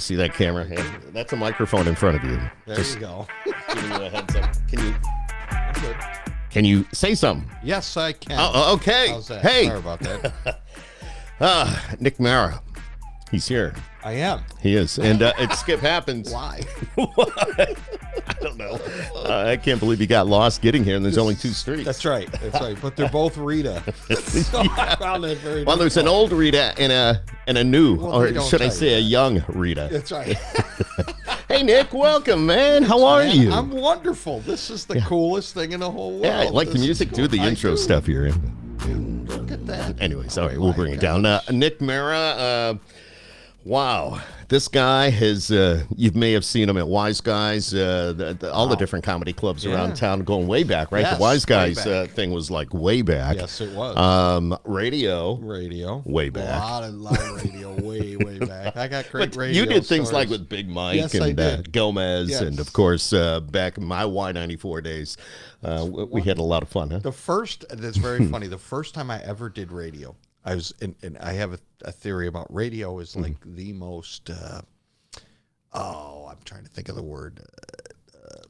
See that camera? Yeah, that's a microphone in front of you. There Just you go. giving you a heads up. I'm good. Can you say something? Yes, I can. Oh, okay. How's that? Hey, Sorry about that. Nick Mara. He's here. I am. He is. And it Skip Happens. Why? I don't know. I can't believe he got lost getting here, and there's only 2 streets. That's right. That's right. But they're both Rita. So I found that very Well, there's an old Rita and a new, Well, or they don't should I tell say you a that. young Rita. That's right. Hey, Nick, welcome, man. How are Man, you? I'm wonderful. This is the coolest thing in the whole world. Yeah, I like the This is music, cool. do the I intro do. stuff here. Look at that. Anyway, sorry, Oh we'll my bring it down. Nick Mara, wow, this guy has, you may have seen him at Wise Guys, all the different comedy clubs around town going way back, right? Yes, The Wise way Guys back. thing was like way back. Yes, it was. Radio. Way back. A lot of radio way back. I got great But radio you did things stories. like with Big Mike Yes, I and did. Gomez, Yes. and of course, back in my Y94 days, we had a lot of fun, huh? That's very funny. The first time I ever did radio, I was, and I have a theory about radio is like the most, I'm trying to think of the word.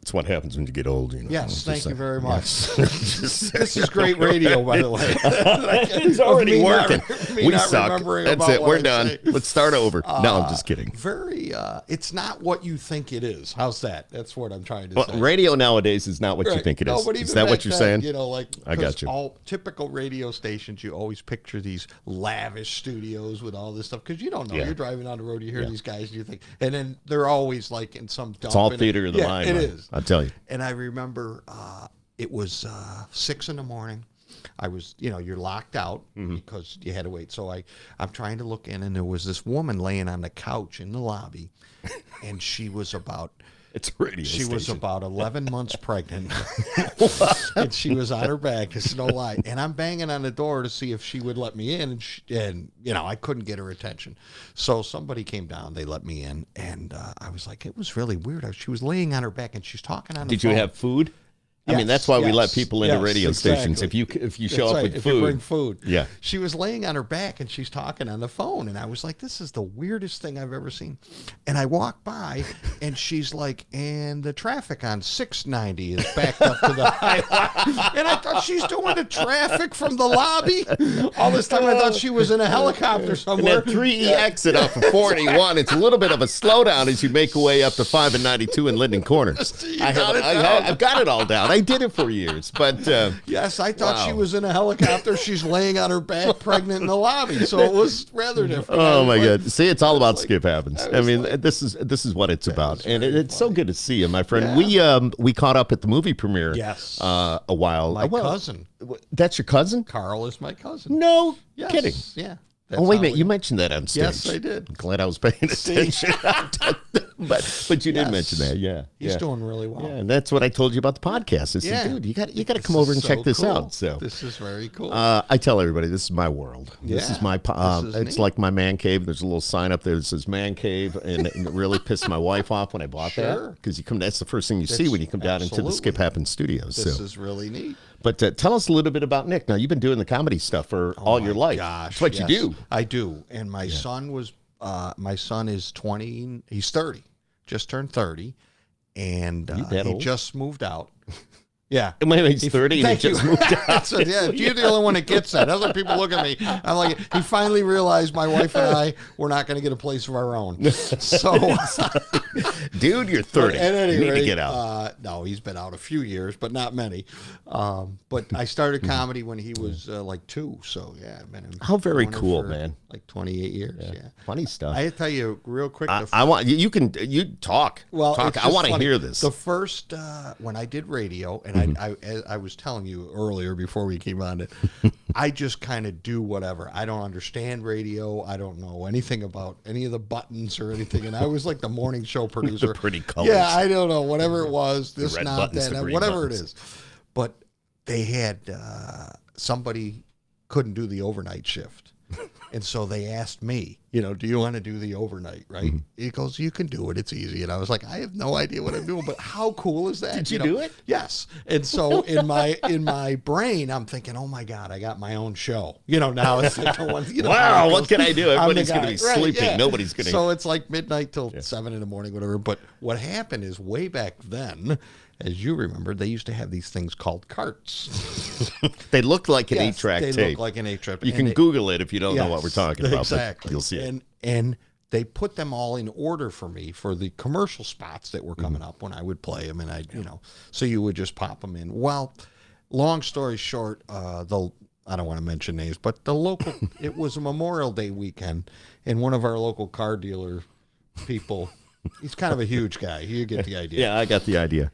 It's what happens when you get old, you know. Yes, thank you very much. Just This is great radio, by the way. it's already Me not- working. me We not suck. remembering That's about it. what We're I done. say. Let's start over. No, I'm just kidding. It's not what you think it is. How's that? That's what I'm trying to Well, say. radio nowadays is not what you Right. think it No, is. but Is even that what back you're then, saying? You know, like I got 'cause you. all typical radio stations, you always picture these lavish studios with all this stuff because you don't know. Yeah. You're driving on the road, you hear Yeah. these guys, and you think, and then they're always like in some. It's all theater of the mind. It man. is. I'll tell you. And I remember it was 6 a.m. I was, you're locked out Mm-hmm. because you had to wait. So I'm trying to look in, and there was this woman laying on the couch in the lobby, and she was about. It's a radio She was station. about 11 months pregnant, and she was on her back. It's no lie. And I'm banging on the door to see if she would let me in, and I couldn't get her attention. So somebody came down. They let me in, and I was like, it was really weird. She was laying on her back, and she's talking on the Did phone. you have food? I mean, Yes, that's why we let yes, people into yes, radio stations. exactly. If you show That's up right, with if food, you bring food. Yeah. She was laying on her back and she's talking on the phone. And I was like, this is the weirdest thing I've ever seen. And I walked by and she's like, and the traffic on 690 is backed up to the highway. And I thought she's doing the traffic from the lobby. All this time I thought she was in a helicopter and somewhere. that 3E exit off of 41, it's a little bit of a slowdown as you make your way up to 5 and 92 in Linden Corner. I've got it all down. I did it for years. But Yes, I thought she Wow. was in a helicopter. She's laying on her back, pregnant in the lobby. So it was rather different. I oh was my like- God! See, it's all about like- Skip Happens. I was mean, like- this is what it's about, was and very it's so good to see you, my friend. Yeah. We caught up at the movie premiere. Yes. a while. My well, cousin. That's your cousin? Carl is my cousin. No Yes. kidding. Yeah. Oh wait a minute! You mentioned that on stage. Yes, I did. I'm glad I was paying attention. but you did Yes. mention that, yeah. He's yeah. doing really well. Yeah, and that's what I told you about the podcast. I said, Yeah. dude, you got to This come over is and check so this cool. out. So This is very cool. I tell everybody this is my world. This Yeah, is my. this is It's neat. like my man cave. There's a little sign up there that says "man cave," and it really pissed my wife off when I bought that Sure. because you come. That's the first thing you see That's- when you come down into the absolutely. Skip Happens studios. this So, is really neat. but tell us a little bit about Nick. Now you've been doing the comedy stuff for all your My life. Gosh, It's what yes, you do. I do. And my son was. My son is 20. He's 30. Just turned 30, and that he old? just moved out. Yeah. And wait, he's 30 and he Thank just you. moved out. So, yeah, you're the only one that gets that. Other people look at me. I'm like, he finally realized my wife and I were not going to get a place of our own. So, Dude, you're 30. at any you need to rate, get out. no, he's been out a few years, but not many. But I started comedy when he was like 2. So, yeah, I've been How very doing it cool, for, man. Like 28 years. Yeah. Funny stuff. I tell you real quick. I want you can talk. Well, talk. it's I just want to funny. hear this. The first when I did radio, and I was telling you earlier before we came on it, I just kind of do whatever. I don't understand radio. I don't know anything about any of the buttons or anything. And I was like the morning show producer. pretty colors. Yeah, I don't know. Whatever it was, this, red not buttons, that, the green whatever buttons. it is. But they had somebody couldn't do the overnight shift. And so they asked me, do you want to do the overnight, right? Mm-hmm. He goes, you can do it. It's easy. And I was like, I have no idea what I'm doing, but how cool is that? Did you do it? Yes. And so in my brain, I'm thinking, oh my God, I got my own show. Now it's like the one, Wow, what can I do? I'm the Everybody's going to guy. be Right, sleeping. yeah. Nobody's going to. So it's like midnight till 7 in the morning, whatever. But what happened is way back then, as you remember, they used to have these things called carts. They look like an Yes, 8-track they tape. look like an 8-track. You can Google it if you don't know what we're Yes, talking about. Exactly. But you'll see it. And they put them all in order for me for the commercial spots that were coming up when I would play them, and so you would just pop them in. Well, long story short, I don't want to mention names, but it was a Memorial Day weekend, and one of our local car dealer people, he's kind of a huge guy. You get the idea. Yeah, I got the idea.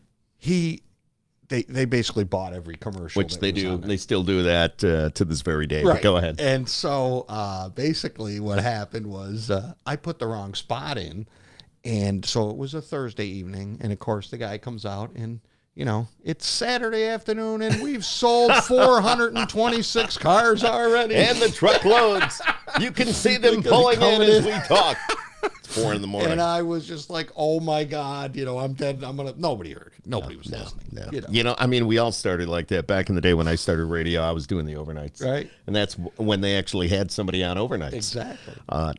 They basically bought every commercial. Which that they was do. on there. They still do that to this very day. Right. But go ahead. And so basically what happened was I put the wrong spot in. And so it was a Thursday evening. And of course the guy comes out and, it's Saturday afternoon and we've sold 426 cars already. And the truckloads. You can see them pulling in as we talk. It's 4 in the morning. And I was just like, oh my God, I'm dead. Nobody heard it. Nobody was listening. No. I mean, we all started like that. Back in the day when I started radio, I was doing the overnights. Right. And that's when they actually had somebody on overnights. Exactly.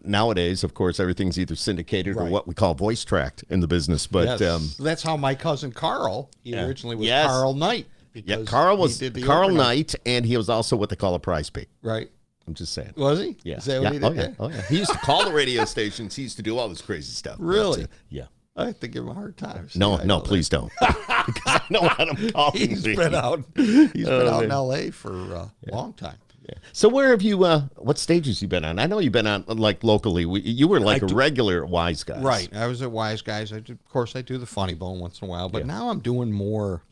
Nowadays, of course, everything's either syndicated or Right. what we call voice tracked in the business. But Yes. That's how my cousin Carl, he originally was Yes. Carl Knight. yeah, because Carl he was did the Carl overnight. Knight, and he was also what they call a prize pick. Right. I'm just saying. Was he? Yeah. Is that what he yeah. did? Oh, yeah. Oh, yeah. He used to call the radio stations. He used to do all this crazy stuff. Really? But, yeah. I have to give him a hard time. See, No, I know that. please don't. Because I know what I'm calling. He's been out. He's been out man. in L.A. for a long time. Yeah. So where have you? What stages you been on? I know you've been on like locally. You were like a regular at Wise Guys, Right. I was at Wise Guys. Of course, I do the Funny Bone once in a while, but now I'm doing more.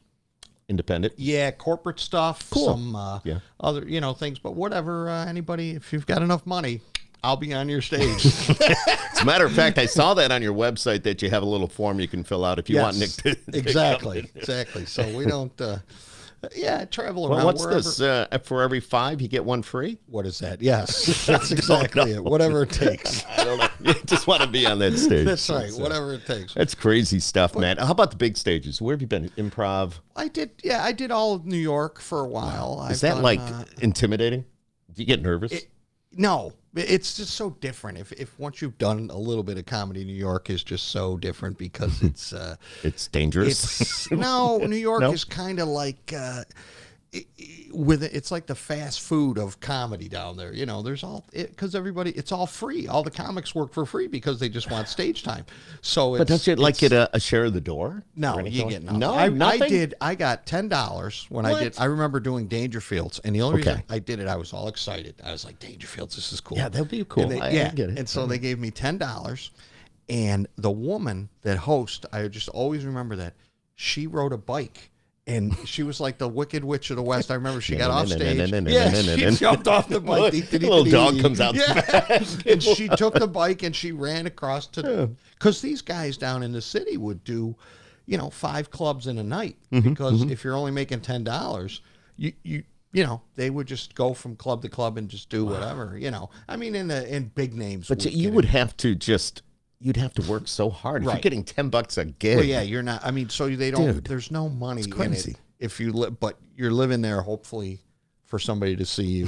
Independent. Yeah, corporate stuff. Cool. Some Yeah. other things, but whatever. Anybody, if you've got enough money, I'll be on your stage. As a matter of fact, I saw that on your website that you have a little form you can fill out if you want Nick to. Exactly. So we don't. I travel around. Well, what's wherever. this? For every 5, you get 1 free? What is that? Yes, that's exactly it. Whatever it takes. I don't know. You just want to be on that stage. That's right. Whatever it takes. That's crazy stuff, man. How about the big stages? Where have you been? Improv? I did all of New York for a while. Is that like intimidating? Do you get nervous? No, it's just so different. If once you've done a little bit of comedy, New York is just so different because It's dangerous. New York No? is kind of like it's like the fast food of comedy down there. There's because it's all free. All the comics work for free because they just want stage time. So, But don't you like get a share of the door? No, Or anything you like- get nothing. No, I nothing? I got $10 when I What? did. I remember doing Dangerfields, and the only reason Okay. I did it, I was all excited. I was like, Dangerfields, this is cool. Yeah, that'd be cool. And I get it. And so they gave me $10, and the woman that host, I just always remember that she rode a bike. And she was like the Wicked Witch of the West. I remember she got off stage. Yeah, she jumped off the bike. A little dog comes out the Yeah. And she took the bike and she ran across to, because these guys down in the city would do, 5 clubs in a night. Because if you're only making $10, they would just go from club to club and just do whatever. I mean, in big names. But you would have to you'd have to work so hard. If you're Right. getting $10 a gig. Well, yeah, you're not. I mean, so they don't. Dude, there's no money in crazy. it if you live, but you're living there. Hopefully, for somebody to see you.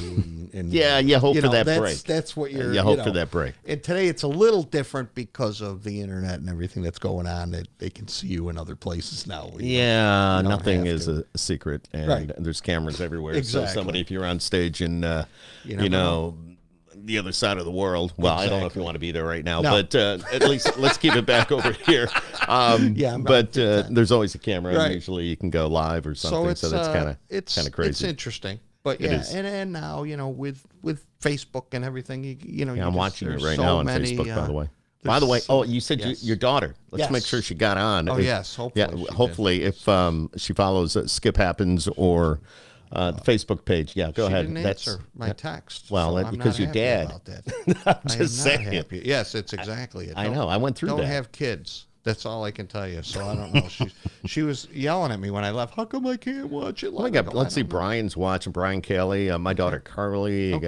And Yeah, you hope for that that's, break. That's what you're. You hope for that break. And today it's a little different because of the internet and everything that's going on. That they can see you in other places now. Yeah, you don't nothing have is to. a secret, and Right. there's cameras everywhere. Exactly. So somebody, if you're on stage in, You never know. the other side of the world. Well, I don't know if you want to be there right now, No. but at least let's keep it back over here. Yeah, but there's always a camera. Right. And usually you can go live or something. So it's that's kind of it's crazy. It's interesting, but It yeah, is. and now with Facebook and everything, Yeah, I'm watching it there's right so now on many, Facebook, by the way. there's By the way, so- you said yes. your daughter. Let's Yes. make sure she got on. Oh, If- yes, hopefully she did. hopefully if she follows Skip Happens or the Facebook page. Yeah, go She ahead. didn't answer my text. well, so that- I'm because not your happy dad. about that. I'm I just am not saying. happy. Yes, it's exactly it. I Don't- know. I went through Don't that. have kids. That's all I can tell you. So I don't know. She was yelling at me when I left. How come I can't watch it? Well, let's see. Brian's watching. Brian Kelly. My daughter Carly. We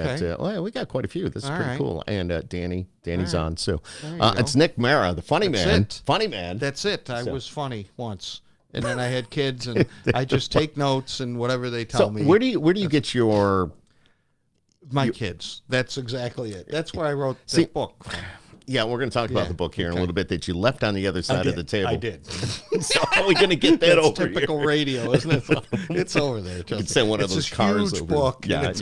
got quite a few. This is pretty cool. And Danny's on. So it's Nick Mara, the funny man. Funny man. That's it. I was funny once, and then I had kids, and I just take notes and whatever they tell me. Where do you get your kids? That's exactly it. That's where I wrote the book. Yeah, we're going to talk about the book here in a little bit that you left on the other side of the table. I did. So how are we going to get that over typical here? radio, isn't it? It's over there. You can send one of those cars huge over. Book. Yeah.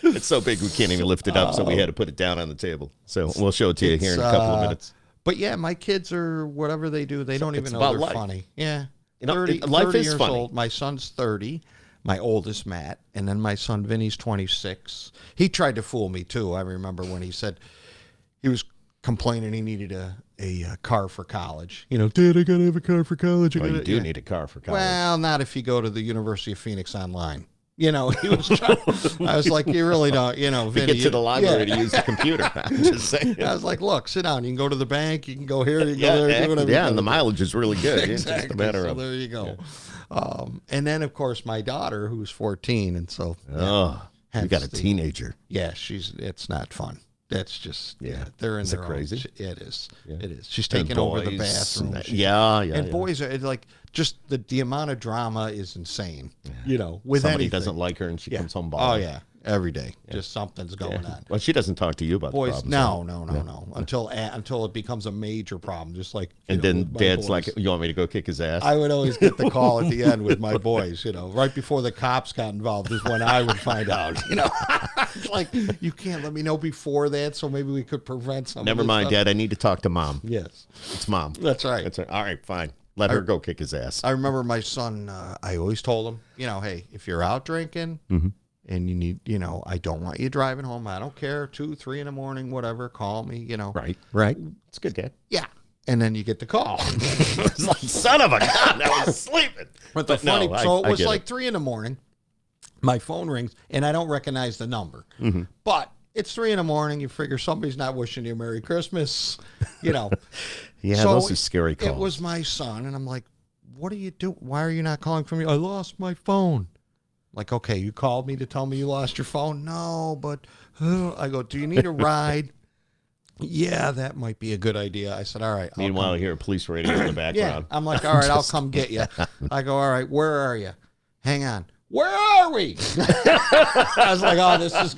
It's so big we can't even lift it up, so we had to put it down on the table. So we'll show it to you here in a couple of minutes. But yeah, my kids are whatever they do. They don't even know they're funny. Yeah. 30 life is years funny. old. My son's 30. My oldest, Matt. And then my son, Vinny's 26. He tried to fool me, too. I remember when he said he was complaining he needed a car for college. You know, Dad, I got to have a car for college. You do need a car for college. Well, not if you go to the University of Phoenix online. You know, he was trying, I was like, you really don't, Vinny. Get to the library to use the computer. I'm just saying. I was like, look, sit down. You can go to the bank. You can go here. You can go there. Do whatever and the mileage is really good. Exactly. It's just a matter of. There you go. Yeah. And then, of course, my daughter, who's 14. And so. You got a teenager. Yeah, it's not fun. That's just, they're in their crazy? It is. Yeah. It is. She's taking over the bathroom. And boys are like, just the amount of drama is insane. Yeah. With somebody anything. doesn't like her and she comes home bothered. Oh, yeah. Every day. Just something's going on. Well, she doesn't talk to you about boys. the problems. No. Until it becomes a major problem. Just like. And then Dad's like, you want me to go kick his ass? I would always get the call at the end with my boys, right before the cops got involved is when I would find out, It's like, you can't let me know before that, so maybe we could prevent something. Never mind, Dad. I need to talk to Mom. Yes. It's Mom. That's right. All right, fine. Let her go kick his ass. I remember my son, I always told him, hey, if you're out drinking and you need, I don't want you driving home. I don't care, 2, 3 in the morning, whatever, call me, Right. It's good, Dad. Yeah. And then you get the call. It's like, son of a gun, I was sleeping. But it was like 3 in the morning. My phone rings, and I don't recognize the number. But it's 3 in the morning. You figure somebody's not wishing you a Merry Christmas, Yeah, so those are scary calls. It was my son, and I'm like, what are you doing? Why are you not calling from me? I lost my phone. Like, okay, you called me to tell me you lost your phone? No, but I go, do you need a ride? Yeah, that might be a good idea. I said, all right. Meanwhile, I hear a police radio in the background. I'm like, all right, I'll come get you. I go, all right, where are you? Hang on. Where are we? I was like, oh, this is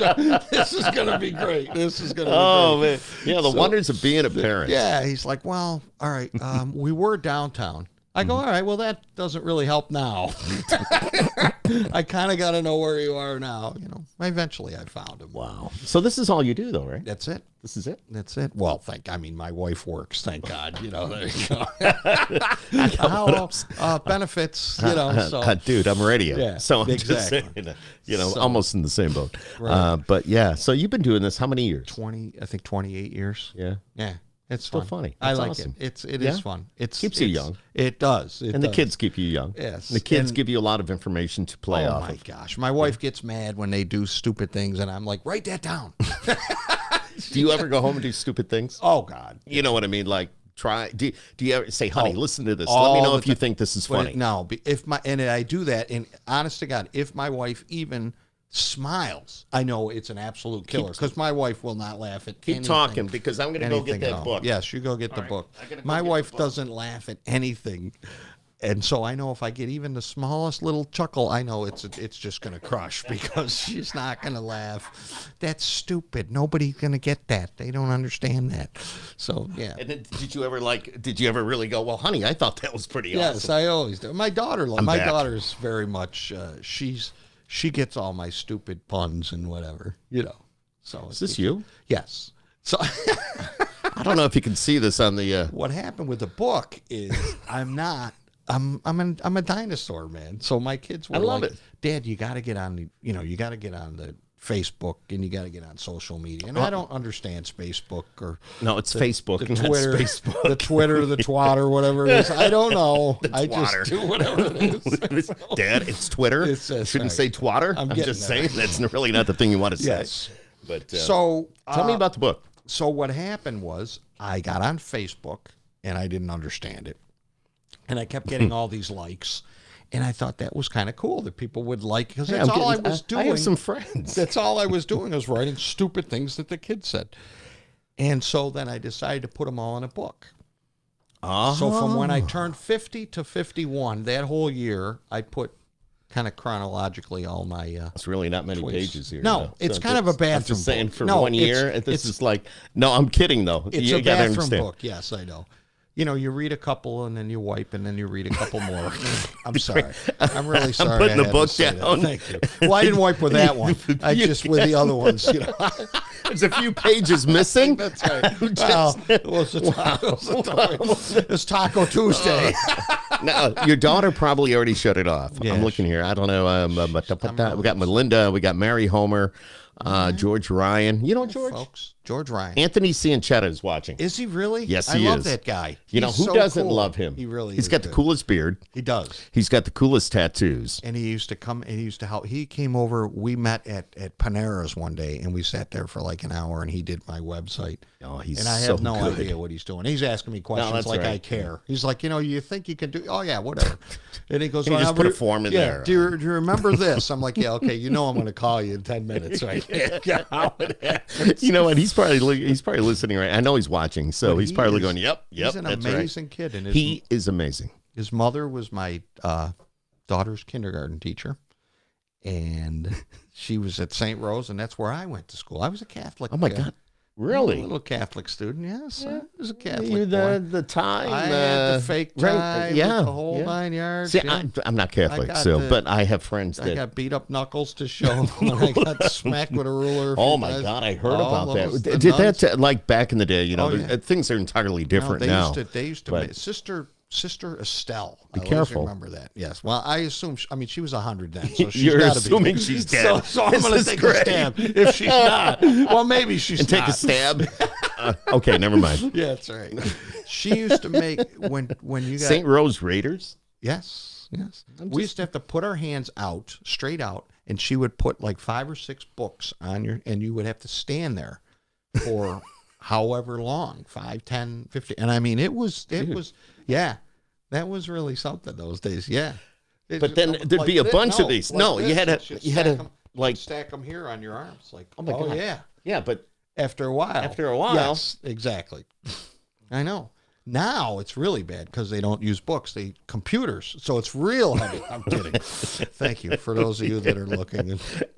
gonna be great. This is gonna be great. Oh, man. Yeah, the wonders of being a parent. Yeah, he's like, well, all right, we were downtown. I go, all right, well, that doesn't really help now. I kind of got to know where you are now. Eventually I found him. Wow. So this is all you do, though, right? That's it. This is it? That's it. Well, my wife works, thank God. There you go. Benefits, so. Dude, I'm radio. Yeah, so I'm just saying, almost in the same boat. Right. But yeah, so you've been doing this how many years? 28 years. Yeah. Yeah. It's still fun. funny. I like awesome. it. It is fun. It keeps you young. It does. The kids keep you young. Yes. The kids give you a lot of information to play off of. Oh, my gosh. My wife gets mad when they do stupid things, and I'm like, write that down. Do you ever go home and do stupid things? Oh, God. You know what I mean? Like, do you ever say, honey, listen to this. Let me know if you think this is funny. No. And I do that, and honest to God, if my wife even smiles, I know it's an absolute killer because my wife will not laugh at anything. Keep talking because I'm going to go get that book. Yes, you go get the book. My wife doesn't laugh at anything, and so I know if I get even the smallest little chuckle, I know it's just going to crush because she's not going to laugh. That's stupid. Nobody's going to get that. They don't understand that. So yeah. And then, did you ever really go, well, honey, I thought that was pretty awesome? Yes, I always do. My daughter's very much she gets all my stupid puns and whatever, So is this you? Yes. So I don't know if you can see this on the. What happened with the book is I'm a dinosaur, man. So my kids were like, Dad, you got to get on the Facebook and you got to get on social media. And I don't understand Facebook or it's Facebook, the Twitter, the Twitter, the twatter, whatever it is. I don't know. I just do whatever it is. Dad, it's Twitter. Shouldn't say twatter. I'm just saying that's really not the thing you want to say. Yes. But so tell me about the book. So what happened was I got on Facebook and I didn't understand it. And I kept getting all these likes. And I thought that was kind of cool that people would like, because that's all I was doing. I have some friends. That's all I was doing, was writing stupid things that the kids said. And so then I decided to put them all in a book. So from when I turned 50 to 51, that whole year, I put kind of chronologically all my it's really not many pages here. No, it's kind of a bathroom I'm just saying book. for No, 1 year, this is like, no, I'm kidding, though. It's You a gotta bathroom understand. book. Yes, I know. You know, you read a couple and then you wipe and then you read a couple more. I'm sorry. I'm really sorry. I'm putting the I had book to say down. that. Thank you. Well, I didn't wipe with that one. I just with the other ones. You know. There's a few pages missing. That's right. Well, it's Taco Tuesday. No, your daughter probably already shut it off. Yeah, I'm looking here. I don't know. We got Melinda. We got Mary Homer. George Ryan. You know George? Folks, George Ryan. Anthony Cianchetta is watching. Is he really? Yes, I he love is. that guy. You know, He's who so doesn't cool. love him? He really He's is got the good. coolest beard. He does. He's got the coolest tattoos. And he used to come and he used to help. He came over. We met at Panera's one day and we sat there for like an hour and he did my website. Oh, he's And I so have no good. idea what he's doing. He's asking me questions that's like right. I care. He's like, you know, you think you can do? Oh yeah, whatever. And he goes, Can you "Oh, just put a form in there?" Do you remember this? I'm like, yeah, okay. You know, I'm going to call you in 10 minutes, right? How it happens. You know what? He's probably listening right. I know he's watching, so But he's he probably is- going, "Yep, He's an that's amazing right." kid, and He is amazing. his mother was my daughter's kindergarten teacher, and she was at St. Rose, and that's where I went to school. I was a Catholic. Oh my God, A really? little Catholic student, yes. I was a Catholic You boy. the tie, I had the fake tie, yeah, with the whole yeah. 9 yards. See, yeah. I'm not Catholic, I got so the- but I have friends I that. got beat up knuckles to show when I got smacked with a ruler. a few Oh my times. God, I heard All about that. those- the Did nuns. that like back in the day? You know, Oh, yeah. things are entirely different No, now. They used to but- make, Sister Estelle. Be I always careful. remember that. Yes. Well, I assume. I mean, she was 100 then, so she's You're got to assuming be. she's dead. So I'm This going to is take great. a stab. If she's not, well, maybe she's and take not. a stab. Okay, never mind. Yeah, that's right. She used to make when you got St. Rose Raiders. Yes. We used to have to put our hands out, straight out, and she would put like 5 or 6 books on your, and you would have to stand there for however long, 5, 10, 15. And I mean, it was, yeah, that was really something those days. Yeah. But then there'd be a bunch of these. No, you had to like stack them here on your arms. Like, Oh my God. yeah. yeah, but After a while. Yes, exactly. I know. Now it's really bad because they don't use books; they computers. So it's real heavy. I'm kidding. Thank you for those of you that are looking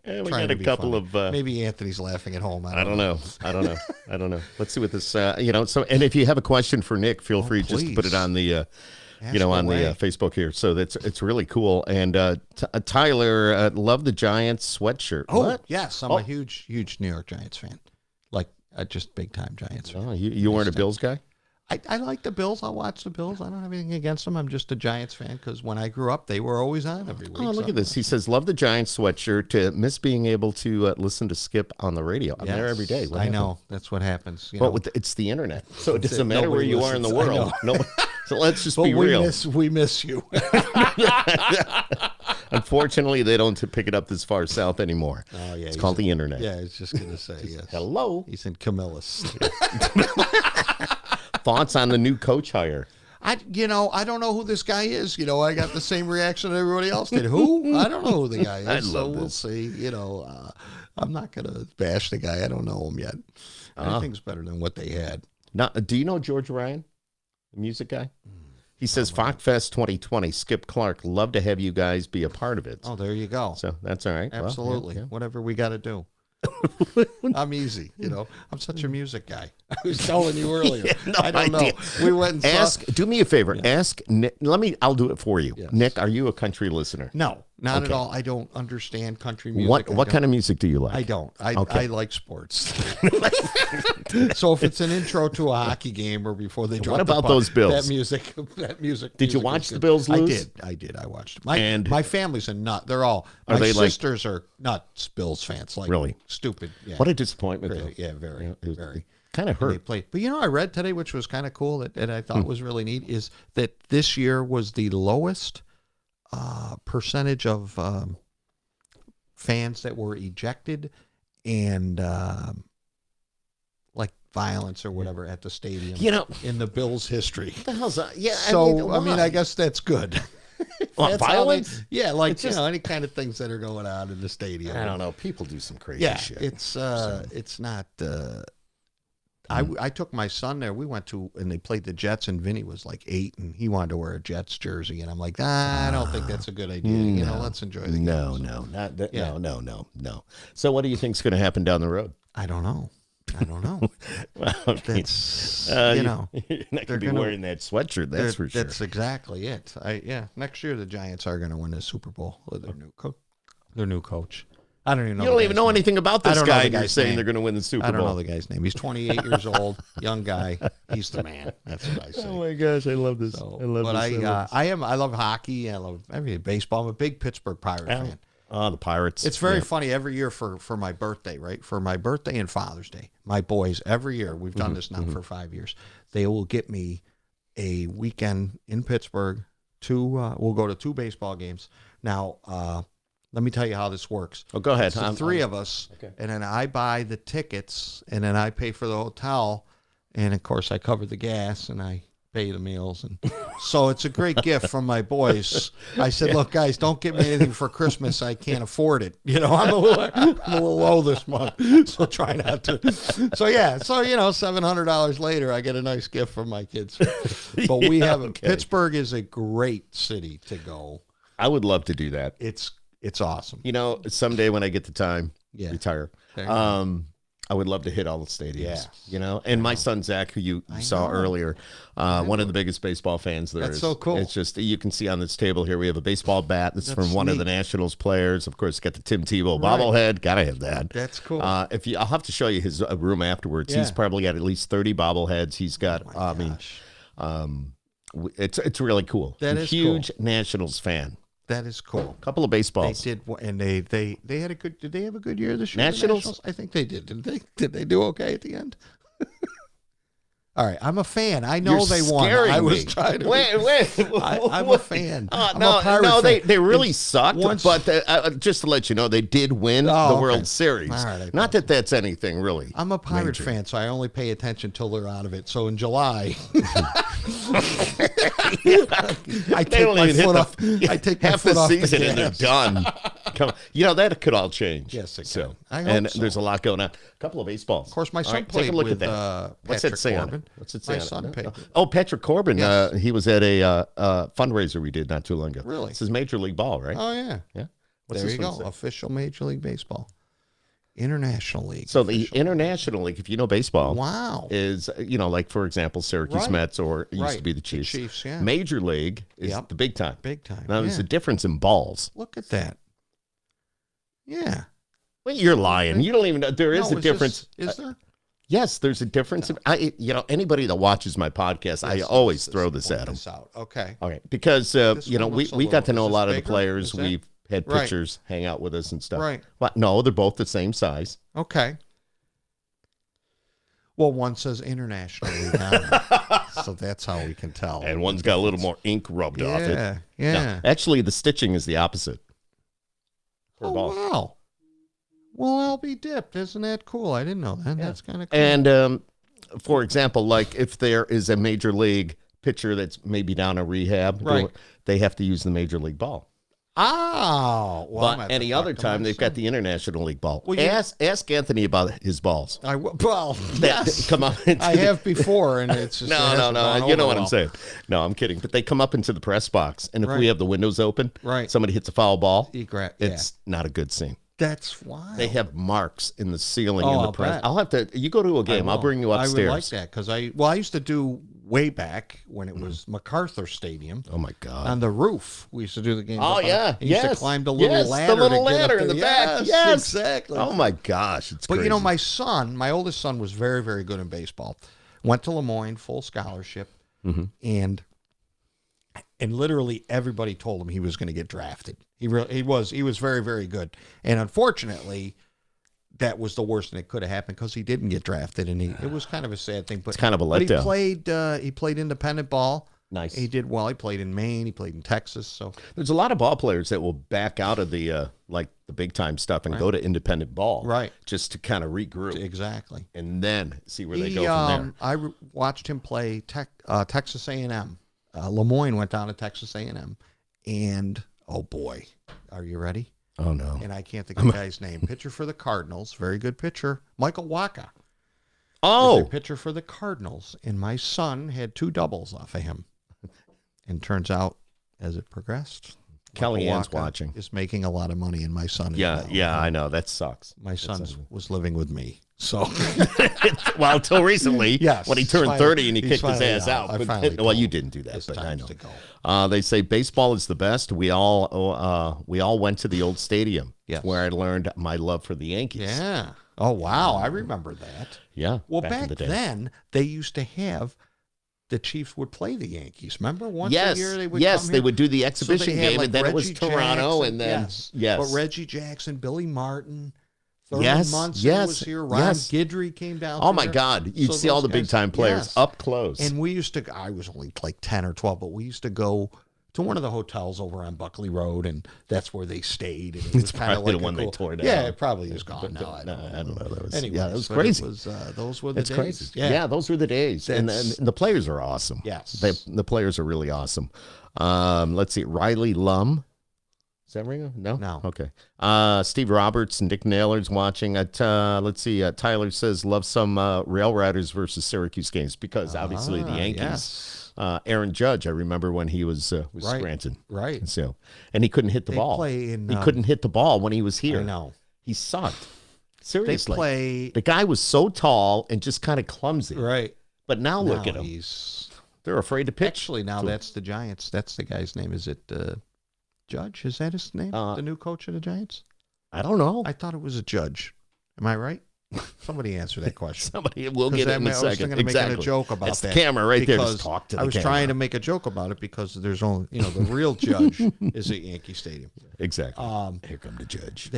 and we trying got to a be couple funny. of. Maybe Anthony's laughing at home. I don't know. I don't know. Let's see what this. So and if you have a question for Nick, feel free just to put it please. on the. Ask on away. the Facebook here. So it's really cool. And Tyler, love the Giants sweatshirt. Oh, What? yes. I'm a huge New York Giants fan. Like, just big time Giants fan. Oh, you weren't a Bills guy? I like the Bills. I'll watch the Bills. I don't have anything against them. I'm just a Giants fan because when I grew up, they were always on every week. Oh, look so- at this. He says, love the Giants sweatshirt. Miss being able to listen to Skip on the radio. I'm there every day. Yes, What I happened? know. That's what happens. Well, it's the internet. So it doesn't matter where Nobody you are in the listens. I world. know. No, so let's just But be real. we miss you. Unfortunately, they don't pick it up this far south anymore. Oh, yeah. It's called the internet. Yeah, I was just going to say, yes. Hello. He's in Camillus. Thoughts on the new coach hire? I don't know who this guy is. I got the same reaction that everybody else did. Who? I don't know who the guy is. I love so we'll this. see. I'm not going to bash the guy. I don't know him yet. Anything's better than what they had. Now, do you know George Ryan, the music guy? He says, Fockfest 2020, Skip Clark, love to have you guys be a part of it. Oh, there you go. So that's all right. Well, Absolutely. yeah. Whatever we got to do. I'm easy. I'm such a music guy. I was telling you earlier. No I don't idea. know. We went and Do me a favor. Ask Nick. I'll do it for you. Yes. Nick, are you a country listener? No, not at Okay. all. I don't understand country music. What kind of music do you like? I don't. I Okay. like sports. So if it's an intro to a hockey game or before they drop What the about puck, those Bills? That music. Did you music watch is the good. Bills lose? I did. I watched. And- My family's a nut. They're all. Are My they like- sisters are nuts Bills fans. Like Really? stupid. Yeah. What a disappointment, though. Yeah, very, It was- very. Kind of And they hurt. played. But I read today, which was kind of cool, that I thought was really neat, is that this year was the lowest percentage of fans that were ejected and like violence or whatever at the stadium. You know, in the Bills' history. what the hell's that? Yeah, So I mean, why? I guess that's good. What, That's how violence? yeah, like It's just- any kind of things that are going on in the stadium. I don't know. People do some crazy Yeah, shit. it's not. I took my son there. We went to and they played the Jets, and Vinny was like 8, and he wanted to wear a Jets jersey, and I'm like, I don't think that's a good idea. You know, let's enjoy the game. No, not that. Yeah. No. So, what do you think's going to happen down the road? I don't know. Well, I mean, That's you're know, not they're going to be gonna- wearing that sweatshirt. That's for sure. That's exactly it. Next year the Giants are going to win the Super Bowl with their new coach. Their new coach. I don't even know. You don't the even guy's know name. anything about I this don't know guy. the And you're guy's saying name. they're going to win the Super I don't Bowl. know the guy's name. He's 28 years old, young guy. He's the man. That's what I say. Oh my gosh, I love this. So, I love but this. I love hockey. I love everything. Baseball. I'm a big Pittsburgh Pirate fan. Oh, the Pirates. It's very Yeah. funny every year for my birthday, right? For my birthday and Father's Day, my boys every year. We've done this now for 5 years. They will get me a weekend in Pittsburgh. We'll go to 2 baseball games. Now, let me tell you how this works. Oh, go ahead. It's the 3 of us, Okay. and then I buy the tickets, and then I pay for the hotel, and of course I cover the gas, and I pay the meals, and so it's a great gift from my boys. I said, look, guys, don't give me anything for Christmas. I can't afford it. You know, I'm a little low this month, so try not to. So yeah, so $700 later, I get a nice gift from my kids. But we have okay. Pittsburgh is a great city to go. I would love to do that. It's awesome. Someday when I get the time, Yeah. retire. There you go. I would love to hit all the stadiums. Yeah. And my son Zach, who you saw know. earlier, one of the biggest baseball fans there That's is. so cool. It's just you can see on this table here we have a baseball bat. That's That's from one of the neat. Nationals players. Of course, got the Tim Tebow Right. bobblehead. Gotta have that. That's cool. I'll have to show you his room afterwards. He's Yeah. probably got at least 30 bobbleheads. He's got. I mean, Gosh, it's really cool. That a is huge Nationals fan. that is cool. Couple of They baseballs. did, and they had a good. Did they have a good year this year? the Nationals? I think they did. Didn't they? Did they do okay at the end? All right, I'm a fan. I know You're they won. scaring I was me. trying to. Wait. I'm a fan. I'm a No, Pirate no, fan. they really It's sucked. once- But just to let you know, they did win Oh, the okay. World Series. All right, I Not that that's anything really. I'm a Pirate major. fan, so I only pay attention till they're out of it. So in July, I take don't my even hit foot the- off. I take my Half foot the off season the and they're gas. done. Come on. That could all change. Yes, it So, can. I hope and so. there's a lot going on. A couple of baseballs. Of course, my All son right, played take a look with at that. What's Patrick that say on Corbin. it? What's it say My on it? son No? played. Oh, Patrick Corbin. Yes. He was at a fundraiser we did not too long ago. Really? This is Major League Ball, right? Oh yeah. Yeah. What's There this you one go. say? Official Major League Baseball. International League. So the official. International League, if you know baseball, Wow. is like for example Syracuse Right. Mets or it used to Right. be the The Chiefs. Chiefs, yeah. Major League is Yep. the big time. Big time. Now there's yeah. a difference in balls. Look at that. Yeah. Well, you're lying. You don't even know there is No, a difference. Is there? Yes, there's a difference. Anybody that watches my podcast, I Yes, always let's throw this point at them. this out. Okay. All right, because This we one looks a got to little- know a is lot this of the bigger? players. Is that- We've had Right. pitchers hang out with us and stuff. Right. Well, no, they're both the same size. Okay. Well, one says international league on it. So that's how we can tell. And one's got a little more ink rubbed off it. Yeah. No, Yeah. actually, the stitching is the opposite. For Oh, balls. wow. Well, I'll be dipped. Isn't that cool? I didn't know that. That's kind of cool. And for example, like if there is a major league pitcher that's maybe down a rehab, Right. they have to use the major league ball. Oh, well, I'm But at any the other fuck am I time, they've got the international league ball. Well, you- Ask Anthony about his balls. Well, yes. Come up. I have before, and it's just it No. hasn't gone You know over what I'm well. saying. No, I'm kidding. But they come up into the press box, and if Right. we have the windows open, Right. somebody hits a foul ball, Yeah. it's not a good scene. That's why They have marks in the ceiling Oh, in the I'll press. bet. I'll have to. You go to a game. I'll bring you upstairs. I would like that because I used to do way back when it was MacArthur Stadium. Oh my God. On the roof, we used to do the game. Oh yeah, you used to yes. climb the little Yes, ladder. the little to get up ladder in there. the back. Yes, Yes, exactly. Oh my gosh, it's But crazy. you know, my oldest son was very, very good in baseball. Went to Lemoyne, full scholarship, Mm-hmm. and literally everybody told him he was going to get drafted. He was very, very good, and unfortunately, that was the worst thing that could have happened because he didn't get drafted, and it was kind of a sad thing. But It's kind of a but letdown. he played independent ball Nice. He did well. He played in Maine. He played in Texas. So There's a lot of ball players that will back out of the like the big time stuff and go to independent ball, Right. Just to kind of regroup, exactly. and then see where they go from there. Watched him play Texas A&M. Lemoyne went down to Texas A&M, and oh boy, are you ready? Oh no! And I can't think of the guy's name. Pitcher for the Cardinals, very good pitcher, Michael Waka. Oh, pitcher for the Cardinals, and my son had 2 doubles off of him. And turns out, as it progressed, Kellyanne's watching. Is making a lot of money, and my son. Yeah, I know that sucks. My son was living with me, so well, until recently, yes, when he turned 30 and he kicked his ass out. Well, you didn't do that, but I know. They say baseball is the best. We all went to the old stadium, where I learned my love for the Yankees. Yeah. Oh wow, I remember that. Yeah. Well, back then they used to have. The Chiefs would play the Yankees. Remember, once a year they would. Yes, they would do the exhibition game, and then it was Toronto, and then yes. But Reggie Jackson, Billy Martin, Thurman Munson was here. Ron Guidry came down. Oh my God, you'd see all the big time players up close. And we used to. I was only like 10 or 12, but we used to go to one of the hotels over on Buckley Road, and that's where they stayed. And it was kind of like the one they tore down. Yeah, it probably is gone now. I don't know. That was, anyway, it was crazy. Those were the days. Crazy. Yeah, those were the days. And the players are awesome. Yes. The players are really awesome. Let's see. Riley Lum. Is that ring? No? No. Okay. Steve Roberts and Dick Naylor's watching. Let's see. Tyler says, love some Rail Riders versus Syracuse games because obviously the Yankees. Yes. Aaron Judge, I remember when he was Scranton. Right. So, and he couldn't hit the ball. He couldn't hit the ball when he was here. I know. He sucked. Seriously. The guy was so tall and just kind of clumsy. Right. But now look at him. They're afraid to pitch. Actually, now that's the Giants. That's the guy's name. Is it Judge? Is that his name? The new coach of the Giants? I don't know. I thought it was a Judge. Am I right? Somebody answer that question. Somebody will get it in a second. I was thinking of making a joke about that's that. The camera right there. Just talk to the I was trying to make a joke about it because there's only, the real Judge is at Yankee Stadium. Exactly. Here come the Judge.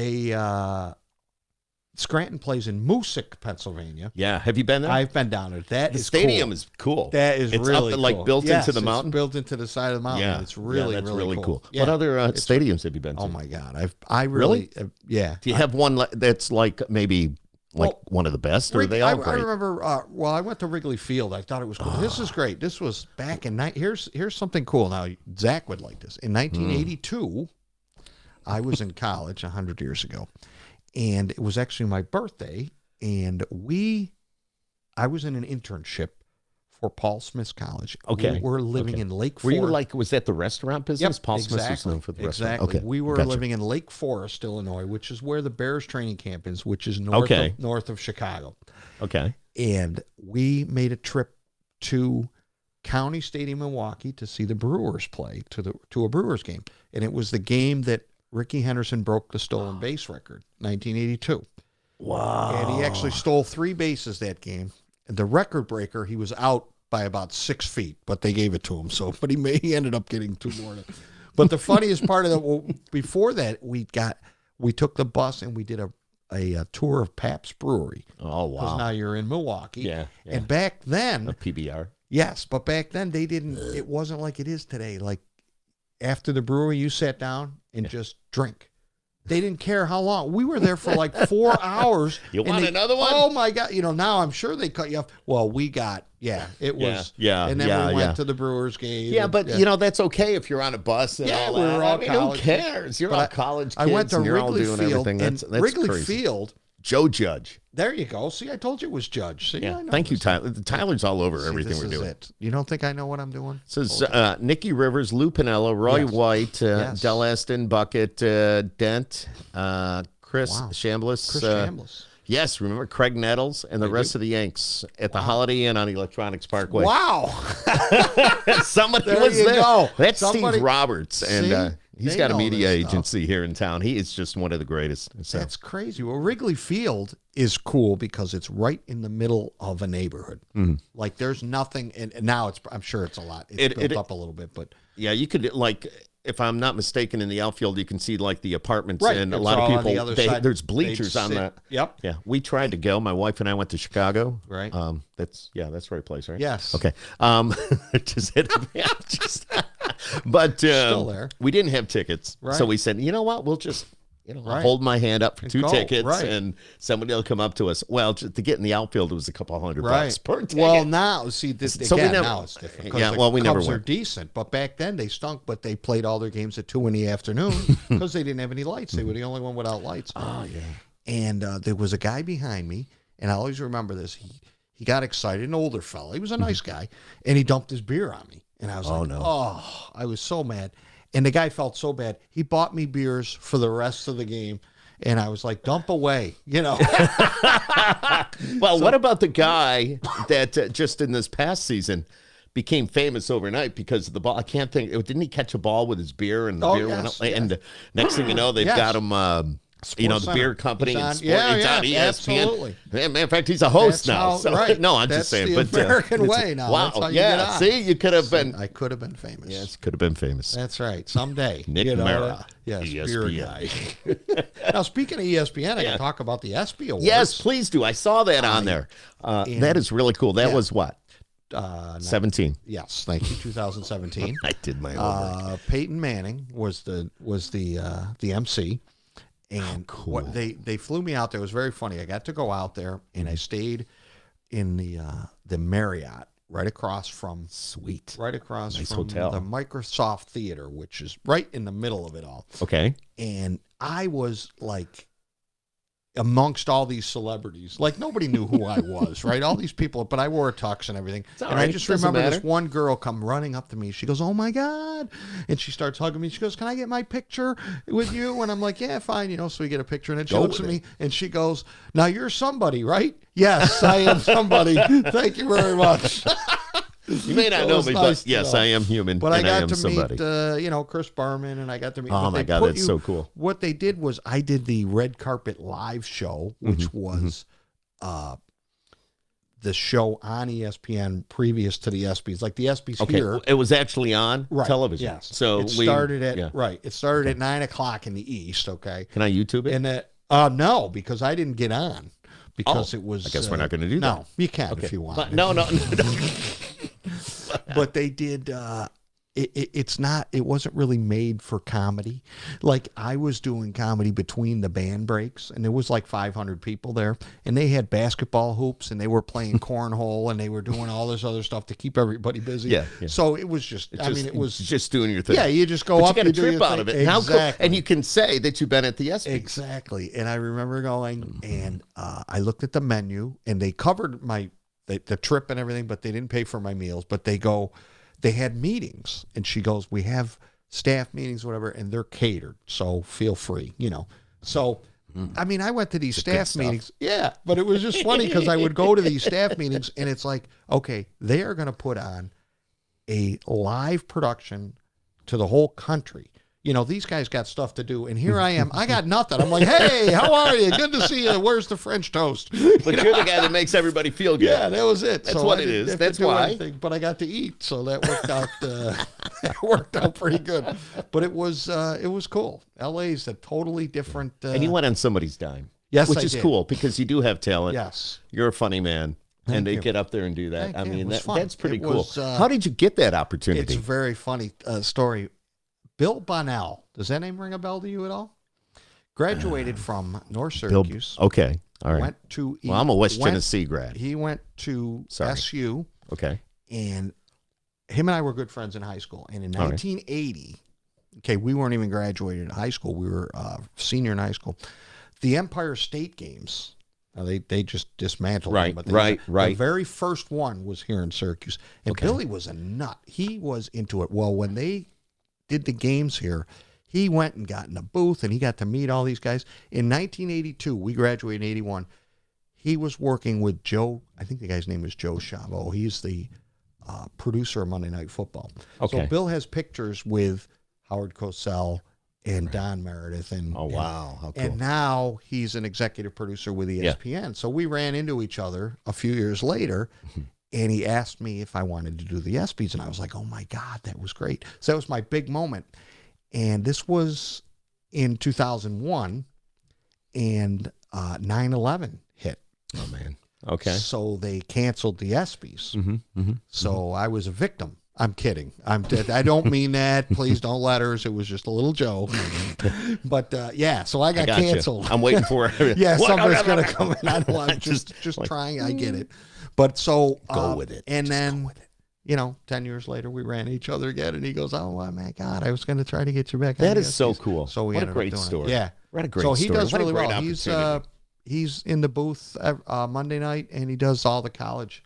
Scranton plays in Moosic, Pennsylvania. Yeah. Have you been there? I've been down there. The stadium is cool. That is really cool. Like built into the mountain? It's built into the side of the mountain. Yeah. It's really cool. Yeah. What other stadiums have you been to? Oh, my God. I really? Yeah. Do you have one that's like maybe one of the best, or are they all great? I remember, I went to Wrigley Field. I thought it was cool. This is great. This was back in, here's something cool. Now, Zach would like this. In 1982, I was in college 100 years ago, and it was actually my birthday, and I was in an internship for Paul Smith's college. Okay. We were living in Lake Forest. Were you was that the restaurant business? Yep, Paul Smith was known for the restaurant. Exactly. Okay. We were living in Lake Forest, Illinois, which is where the Bears training camp is, which is north of Chicago. Okay. And we made a trip to County Stadium, Milwaukee, to see the Brewers play, to a Brewers game. And it was the game that Rickey Henderson broke the stolen base record, 1982. Wow. And he actually stole 3 bases that game. And the record breaker, he was out by about 6 feet, but they gave it to him. But he ended up getting 2 more. But the funniest part of that, before that, we took the bus and we did a tour of Pabst Brewery. Oh, wow. Because now you're in Milwaukee. Yeah. And back then, a PBR. Yes, but back then it wasn't like it is today. Like after the brewery, you sat down and just drink. They didn't care how long. We were there for like 4 hours. You want another one? Oh my God. Now I'm sure they cut you off. Well, we got, it was. Yeah. And then we went to the Brewers game. Yeah, but that's okay if you're on a bus and all that. We were all college. Who cares? You're all college kids. I went to and you're Wrigley all doing Field. Everything. That's Wrigley crazy. Field. Joe Judge. There you go. See, I told you it was Judge. See, yeah. Thank you, Tyler. Tyler's all over everything we're doing. You don't think I know what I'm doing? Says Nicky Rivers, Lou Piniella, Roy White, Del Aston, Bucket, Dent, Chris Chambliss. Chris Chambliss. Yes, remember Craig Nettles and the rest of the Yanks at the Holiday Inn on Electronics Parkway. Wow. Somebody there was you there. Go. That's Steve Roberts. And He's They got a know media this stuff. agency here in town. He is just one of the greatest. So. That's crazy. Well, Wrigley Field is cool because it's right in the middle of a neighborhood. Like there's nothing, and now I'm sure it's a lot. It's built up a little bit, but yeah, you could like. If I'm not mistaken, in the outfield, you can see like the apartments Right. and a It's lot all of on the people. other side. There's bleachers They'd on sit- that. Yep. Yeah, we tried to go. My wife and I went to Chicago. Right. That's the right place, right? Yes. Okay. Just hit but Still there. we didn't have tickets, Right. so we said, you know what, we'll just I'll Right. hold my hand up for two go, tickets, right. and somebody will come up to us. Well, just to get in the outfield, it was a couple $100 Right. per ticket. Well, now see this So we again. never- Now it's different. 'cause Yeah, the well, we never Cubs are went. decent, but back then they stunk. But they played all their games at 2 in the afternoon because they didn't have any lights. They were the only one without lights. oh yeah. And there was a guy behind me, and I always remember this. He got excited, an older fella. He was a nice guy, and he dumped his beer on me. And I was like, no. oh, I was so mad. And the guy felt so bad. He bought me beers for the rest of the game. And I was like, dump away, you know. Well, what about the guy that just in this past season became famous overnight because of the ball? I can't think. Didn't he catch a ball with his beer and the Oh, beer went yes, up? And next thing you know, they've Yes. got him. You know, the SportsCenter. beer company He's and on- sport, yeah, it's yeah, on ESPN. absolutely. Man, in fact, he's a host That's now. how- So, right. No, I'm That's just saying. the But American it's- way now. Wow. That's how you yeah. get on. See, you could have been. I could have been famous. Yes, could have been famous. That's right. Someday. Nick you know, Mara, Yes, ESPN. beer guy. Now, speaking of ESPN, I can talk about the ESPY Awards. Yes, please do. I saw that on there. That is really cool. That yeah. was what? 17. Yes, thank you. 2017. I did my homework. Peyton Manning was the MC, and cool. what they flew me out there. It was very funny. I got to go out there, and I stayed in the Marriott right across from Sweet. right across Nice from hotel. the Microsoft Theater, which is right in the middle of it all. Okay. And I was like amongst all these celebrities, like nobody knew who I was, right? All these people, but I wore a tux and everything. all And right. I just Doesn't remember matter. this one girl come running up to me. She goes, "Oh my God." And she starts hugging me. She goes, "Can I get my picture with you?" And I'm like, "Yeah, fine." You know, so we get a picture. And then she Go looks with at me and she goes, "Now you're somebody, right?" "Yes, I am somebody." "Thank you very much." You may not It know was me, nice but to yes, know. I am human. But I and got am to somebody. meet, Chris Berman, and I got to meet. Oh but my they God, put that's so cool. What they did was I did the red carpet live show, which Mm-hmm, was the show on ESPN previous to the ESPYs. Like the ESPYs Okay, here, it was actually on right? television. Yes. So it started at yeah. right. It started at 9:00 in the East. Okay, Can I YouTube it? and no, because I didn't get on because it was. I guess we're not gonna do no, that. you can if you want. But no. But they did it wasn't really made for comedy. Like I was doing comedy between the band breaks, and there was like 500 people there, and they had basketball hoops, and they were playing cornhole, and they were doing all this other stuff to keep everybody busy. Yeah. So it was just it was just doing your thing. yeah, you just go But up, you got a do trip your out thing. of it. And how cool- Exactly. and you can say that you've been at the ESPYs. Exactly. And I remember going, and I looked at the menu, and they covered the trip and everything, but they didn't pay for my meals. But they had meetings, and she goes, "We have staff meetings, whatever, and they're catered, so feel free, you know." So, I mean, I went to these staff stuff. meetings, yeah, but it was just funny because I would go to these staff meetings, and it's like, okay, they are going to put on a live production to the whole country. You know, these guys got stuff to do, and here I am. I got nothing. I'm like, "Hey, how are you? Good to see you. Where's the French toast?" But you're the guy that makes everybody feel good. Yeah, that was it. That's so what I it didn't is. have to That's do why. anything, but I got to eat, so that worked out. That worked out pretty good. But it was cool. LA's a totally different. And you went on somebody's dime. Yes, which I is did. cool because you do have talent. Yes. You're a funny man. Thank and they you. get up there and do that. Thank I you. mean, It was fun. that's pretty It cool. was, How did you get that It's opportunity? a very funny story. Bill Bonnell. Does that name ring a bell to you at all? Graduated from North Syracuse. Okay. All right. Went to. Well, I'm a West went- Tennessee grad. He went to Sorry. SU, Okay. and him and I were good friends in high school. And in All right. 1980, okay, we weren't even graduated in high school. We were senior in high school. The Empire State Games. Now they just dismantled Right, them, but right. The very first one was here in Syracuse, and Billy was a nut. He was into it. Well, when they did the games here, he went and got in a booth, and he got to meet all these guys. In 1982, we graduated in 81. He was working with Joe. I think the guy's name is Joe Chabot. He's the producer of Monday Night Football. Okay. So Bill has pictures with Howard Cosell and Don Meredith. And Oh, wow. How cool. And now he's an executive producer with ESPN. So we ran into each other a few years later, and he asked me if I wanted to do the ESPYs. And I was like, oh, my God, that was great. So that was my big moment. And this was in 2001, and 9/11 hit. Oh, man. Okay. So they canceled the ESPYs. So I was a victim. I'm kidding. I'm dead. I don't mean that. Please don't let her. It was just a little joke. But yeah, so I got canceled. I'm waiting for it. Yeah, somebody's going to come in. I know. I'm just like, trying. I get it. But so go with it. And just then, go with it. 10 years later, we ran each other again, and he goes, "Oh my God, I was going to try to get you back." That is so cool. So we what a ended great up doing story. it. Yeah, what a great so story. he does What a really great well. He's in the booth Monday night, and he does all the college.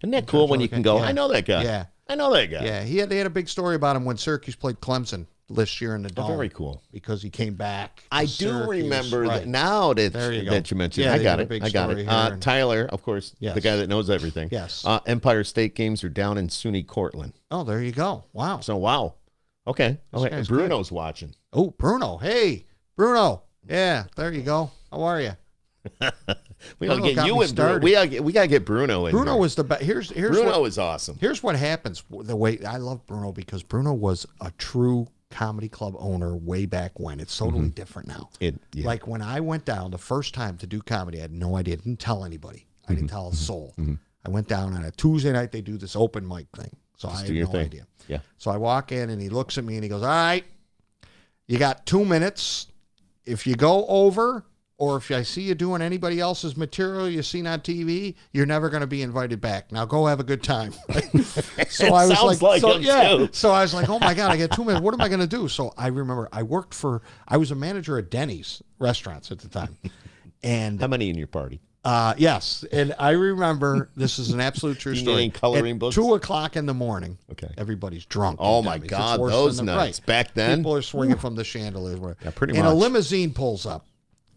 Isn't that cool when you can go, Yeah. I know that guy. Yeah. I know that guy. Yeah, they had a big story about him when Syracuse played Clemson this year in the Dome. Very cool. Because he came back. to I do Syracuse. remember Right. that now that, There you go. that you mentioned. Yeah, I they got had a it. big I got story it. here, and- Tyler, of course, Yes. the guy that knows everything. Yes. Empire State games are down in SUNY Cortland. Oh, there you go. Wow. So, wow. Okay. Okay. guy's Bruno's watching. Oh, Bruno. Hey, Bruno. Yeah, there you go. How are you? We gotta Bruno got get you me in, Bruno. started. We gotta get Bruno in. Bruno here. was the best. Here's Bruno what, is awesome. Here's what happens. The way I love Bruno, because Bruno was a true comedy club owner way back when. It's totally different now. Yeah. Like when I went down the first time to do comedy, I had no idea. I didn't tell anybody. I didn't tell a soul. I went down on a Tuesday night. They do this open mic thing. So I had do your no thing. idea. Yeah. So I walk in, and he looks at me, and he goes, "All right, you got 2 minutes. If you go over, or if I see you doing anybody else's material you've seen on TV, you're never going to be invited back. Now go have a good time." So I was sounds like, like him, too. So I was like, oh my God, I got 2 minutes. What am I going to do? So I remember I was a manager at Denny's restaurants at the time. And How many in your party? yes. And I remember, this is an absolute true Do you need story. any coloring At books? 2 o'clock in the morning, Okay. everybody's drunk. Oh at my Denny's. It's God, worse those than nights. Back then? People are swinging from the chandeliers. Yeah, pretty and much. a limousine pulls up,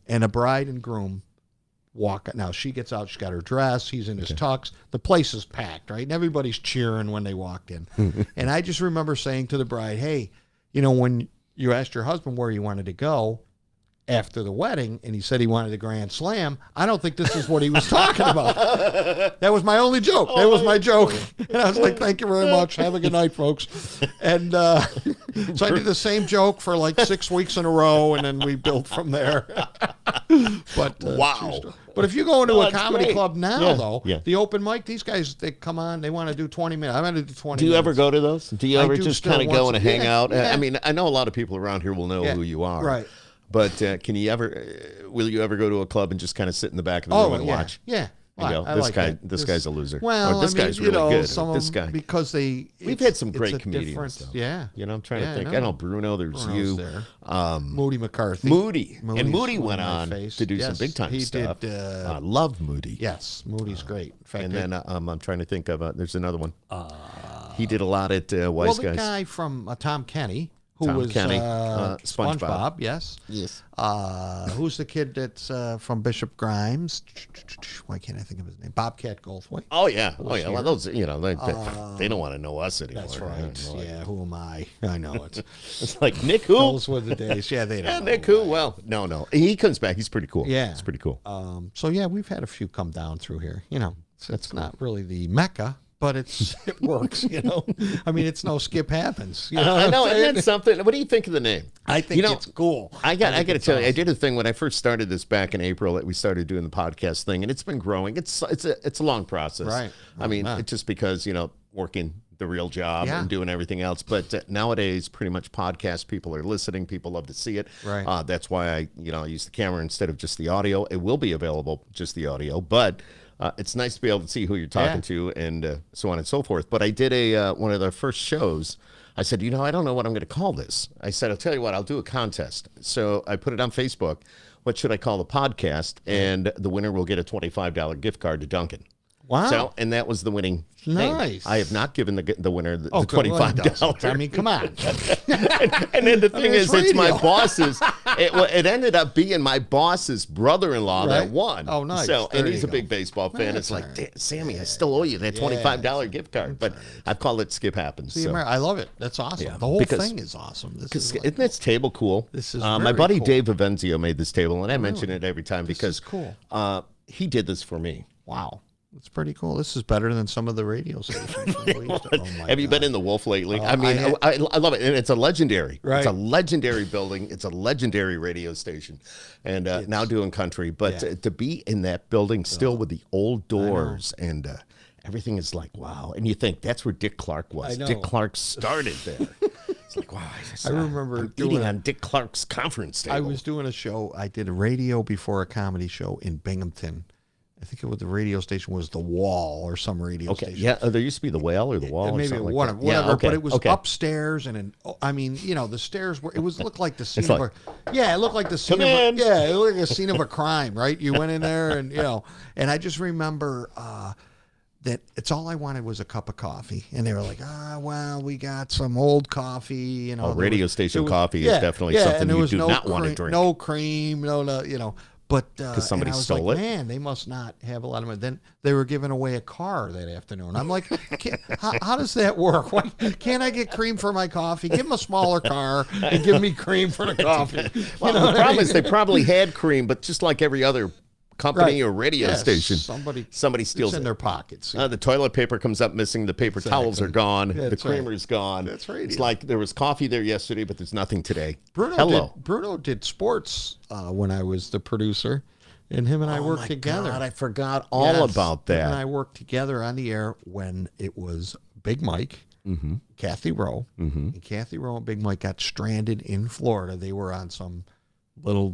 and a bride and groom walk. Now she gets out. She's got her dress. He's in his tux. The place is packed, right? And everybody's cheering when they walked in. And I just remember saying to the bride, "Hey, when you asked your husband where you wanted to go after the wedding, and he said he wanted a grand slam, I don't think this is what he was talking about." That was my only joke. That was my joke. And I was like, "Thank you very much. Have a good night, folks." And so I did the same joke for like 6 weeks in a row, and then we built from there. But Wow. true story. But if you go into Oh, a that's comedy great. club now, Yeah, though, yeah. the open mic, these guys, they come on, they want to do 20 minutes. I'm going to do 20 Do you minutes. ever go to those? Do you I ever do just still kind of go once- and hang yeah, out? yeah. I mean, I know a lot of people around here will know Yeah, who you are. right. But can you ever, will you ever go to a club and just kind of sit in the back of the room and yeah. watch? Yeah. And go, I this like guy, that. this guy's a loser. Well, or this I mean, guy's really good. Some Or this of them, guy. because We've had some great it's a comedians. different- though. Yeah. I'm trying Yeah, to think. I I know. know Bruno. There's Bruno's you. there. Moody McCarthy. Moody. Moody's And Moody one went of my on faves. to do some Yes, big time he stuff. did, I love Moody. Yes, Moody's great. In fact, And then I'm trying to think of there's another one. He did a lot at Wise well, the Guys. guy from Tom Kenny, who Tom was Kenny, SpongeBob. SpongeBob. Yes. Yes. Who's the kid that's from Bishop Grimes? Why can't I think of his name? Bobcat Goldthwait. Oh yeah. Oh yeah. here. Well, those they don't want to know us anymore. That's I right. don't know. Yeah. Who am I? I know it. It's like Nick who? Those were the days. Yeah, they don't. Yeah, know Nick who who? Well, no. He comes back. He's pretty cool. Yeah. It's pretty cool. So yeah, we've had a few come down through here. It's not really the Mecca, but it works. I mean, it's no Skip Happens. I know. what I'm And saying? that's something. What do you think of the name? I think it's cool. I got think to it's tell you, I awesome. did a thing when I first started this back in April that we started doing the podcast thing, and it's been growing. It's a long process. Right. I mean, Yeah. it's just because working the real job Yeah. and doing everything else. But nowadays, pretty much podcast people are listening. People love to see it. Right. That's why I use the camera instead of just the audio. It will be available just the audio, but. It's nice to be able to see who you're talking to and so on and so forth. But I did one of the first shows. I said, I don't know what I'm going to call this. I said, I'll tell you what, I'll do a contest. So I put it on Facebook. What should I call the podcast? And the winner will get a $25 gift card to Dunkin'. Wow. So, and that was the winning thing. Nice. I have not given the winner the good. Well, $25. I mean, come on. And then the thing mean, it's is, it's my radio. bosses, it ended up being my boss's brother-in-law that Right. won. Oh, nice. So, and There he's you a big go. baseball fan. It's That's like, all right. "Damn, Sammy, I still owe you that $25 gift card. But I've called it Skip Happens. See, So. I love it. That's awesome. Yeah, The whole because- thing is awesome. This Because is like, isn't this table cool? This is my very buddy cool. Dave Avenzio made this table, and I mention it every time This because is cool. he did this for me. Wow. It's pretty cool. This is better than some of the radio stations. Oh my Have you been in the Wolf lately? I mean, I I love it, and it's a legendary. Right. It's a legendary building. It's a legendary radio station, and now doing country. But Yeah. to be in that building still with the old doors and everything is like wow. And you think that's where Dick Clark was. I know. Dick Clark started there. It's like wow. I remember I'm doing eating a- on Dick Clark's conference table. I was doing a show. I did a radio before a comedy show in Binghamton. I think it was the radio station was The Wall or some radio Okay, station. yeah, there used to be the Whale or the Wall or Maybe something one like of that. whatever, Yeah, okay, but it was okay. upstairs and I mean, you know, the stairs were. It looked like the scene It's of like, it looked like the scene "Come of in." it looked like a scene of a crime, right? You went in there and and I just remember that it's all I wanted was a cup of coffee, and they were like, well, we got some old coffee, you know. Oh, there radio was- station there was- coffee is definitely something and there you was do no not want to cream- drink. No cream, no. But because somebody I was stole like, it? Man, they must not have a lot of money. Then they were giving away a car that afternoon. I'm like, how does that work? Why can't I get cream for my coffee? Give them a smaller car and give me cream for the coffee. Well, You know the what I problem mean? is they probably had cream, but just like every other company Right. or radio Yes, station, somebody steals it's in it. their pockets. The toilet paper comes up missing. The paper towels are gone. Yeah, the that's right. creamer's gone. That's right, It's yeah. like there was coffee there yesterday, but there's nothing today. Bruno did sports when I was the producer, and him and I worked together. God, I forgot all Yes, about him and that. I worked together on the air when it was Big Mike, Kathy Rowe, and Kathy Rowe and Big Mike got stranded in Florida. They were on some little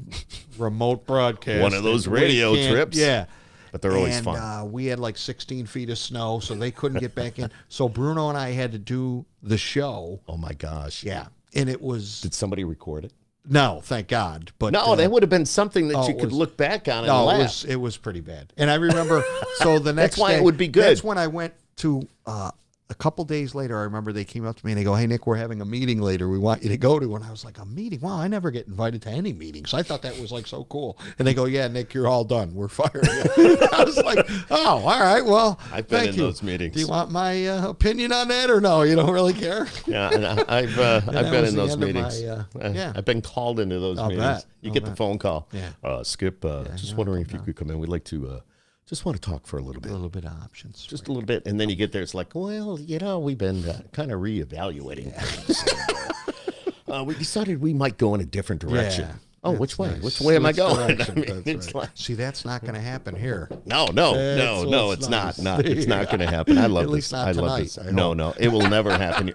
remote broadcast. One of those that we radio can't- trips. Yeah. But they're always And fun. we had like 16 feet of snow, so they couldn't get back in. So Bruno and I had to do the show. Oh my gosh. Yeah. And it was, Did somebody record it? no, thank God. But No, that would have been something that oh, you it could was- look back on and no, laugh. it was pretty bad. And I remember, so the next why it day, would be good. That's when I went to, a couple days later, I remember they came up to me and they go, "Hey, Nick, we're having a meeting later. We want you to go to." And I was like, "A meeting? Wow, I never get invited to any meetings." I thought that was like so cool. And they go, "Yeah, Nick, you're all done. We're firing you." I was like, "Oh, all right. Well, I've been thank in you. those meetings. Do you want my opinion on that or no? You don't really care?" Yeah, and I've that been was in the those end of my, meetings. yeah. I've been called into those I'll meetings. bet. You I'll get the bet. phone call. Yeah. Skip, just wondering if you could come in. We'd like to just want to talk for a little A bit. little bit of options. Just a little bit, and then you get there. It's like, well, we've been kind of reevaluating things. We decided we might go in a different direction. Yeah, Oh, that's which way? nice. Which way am I Which going? direction? I mean, That's it's right. like, See, that's not going to happen here. no, That's it's not. nice. No, it's not going to happen. I love At least this. not I love tonight, this. I No, hope. no, it will never happen.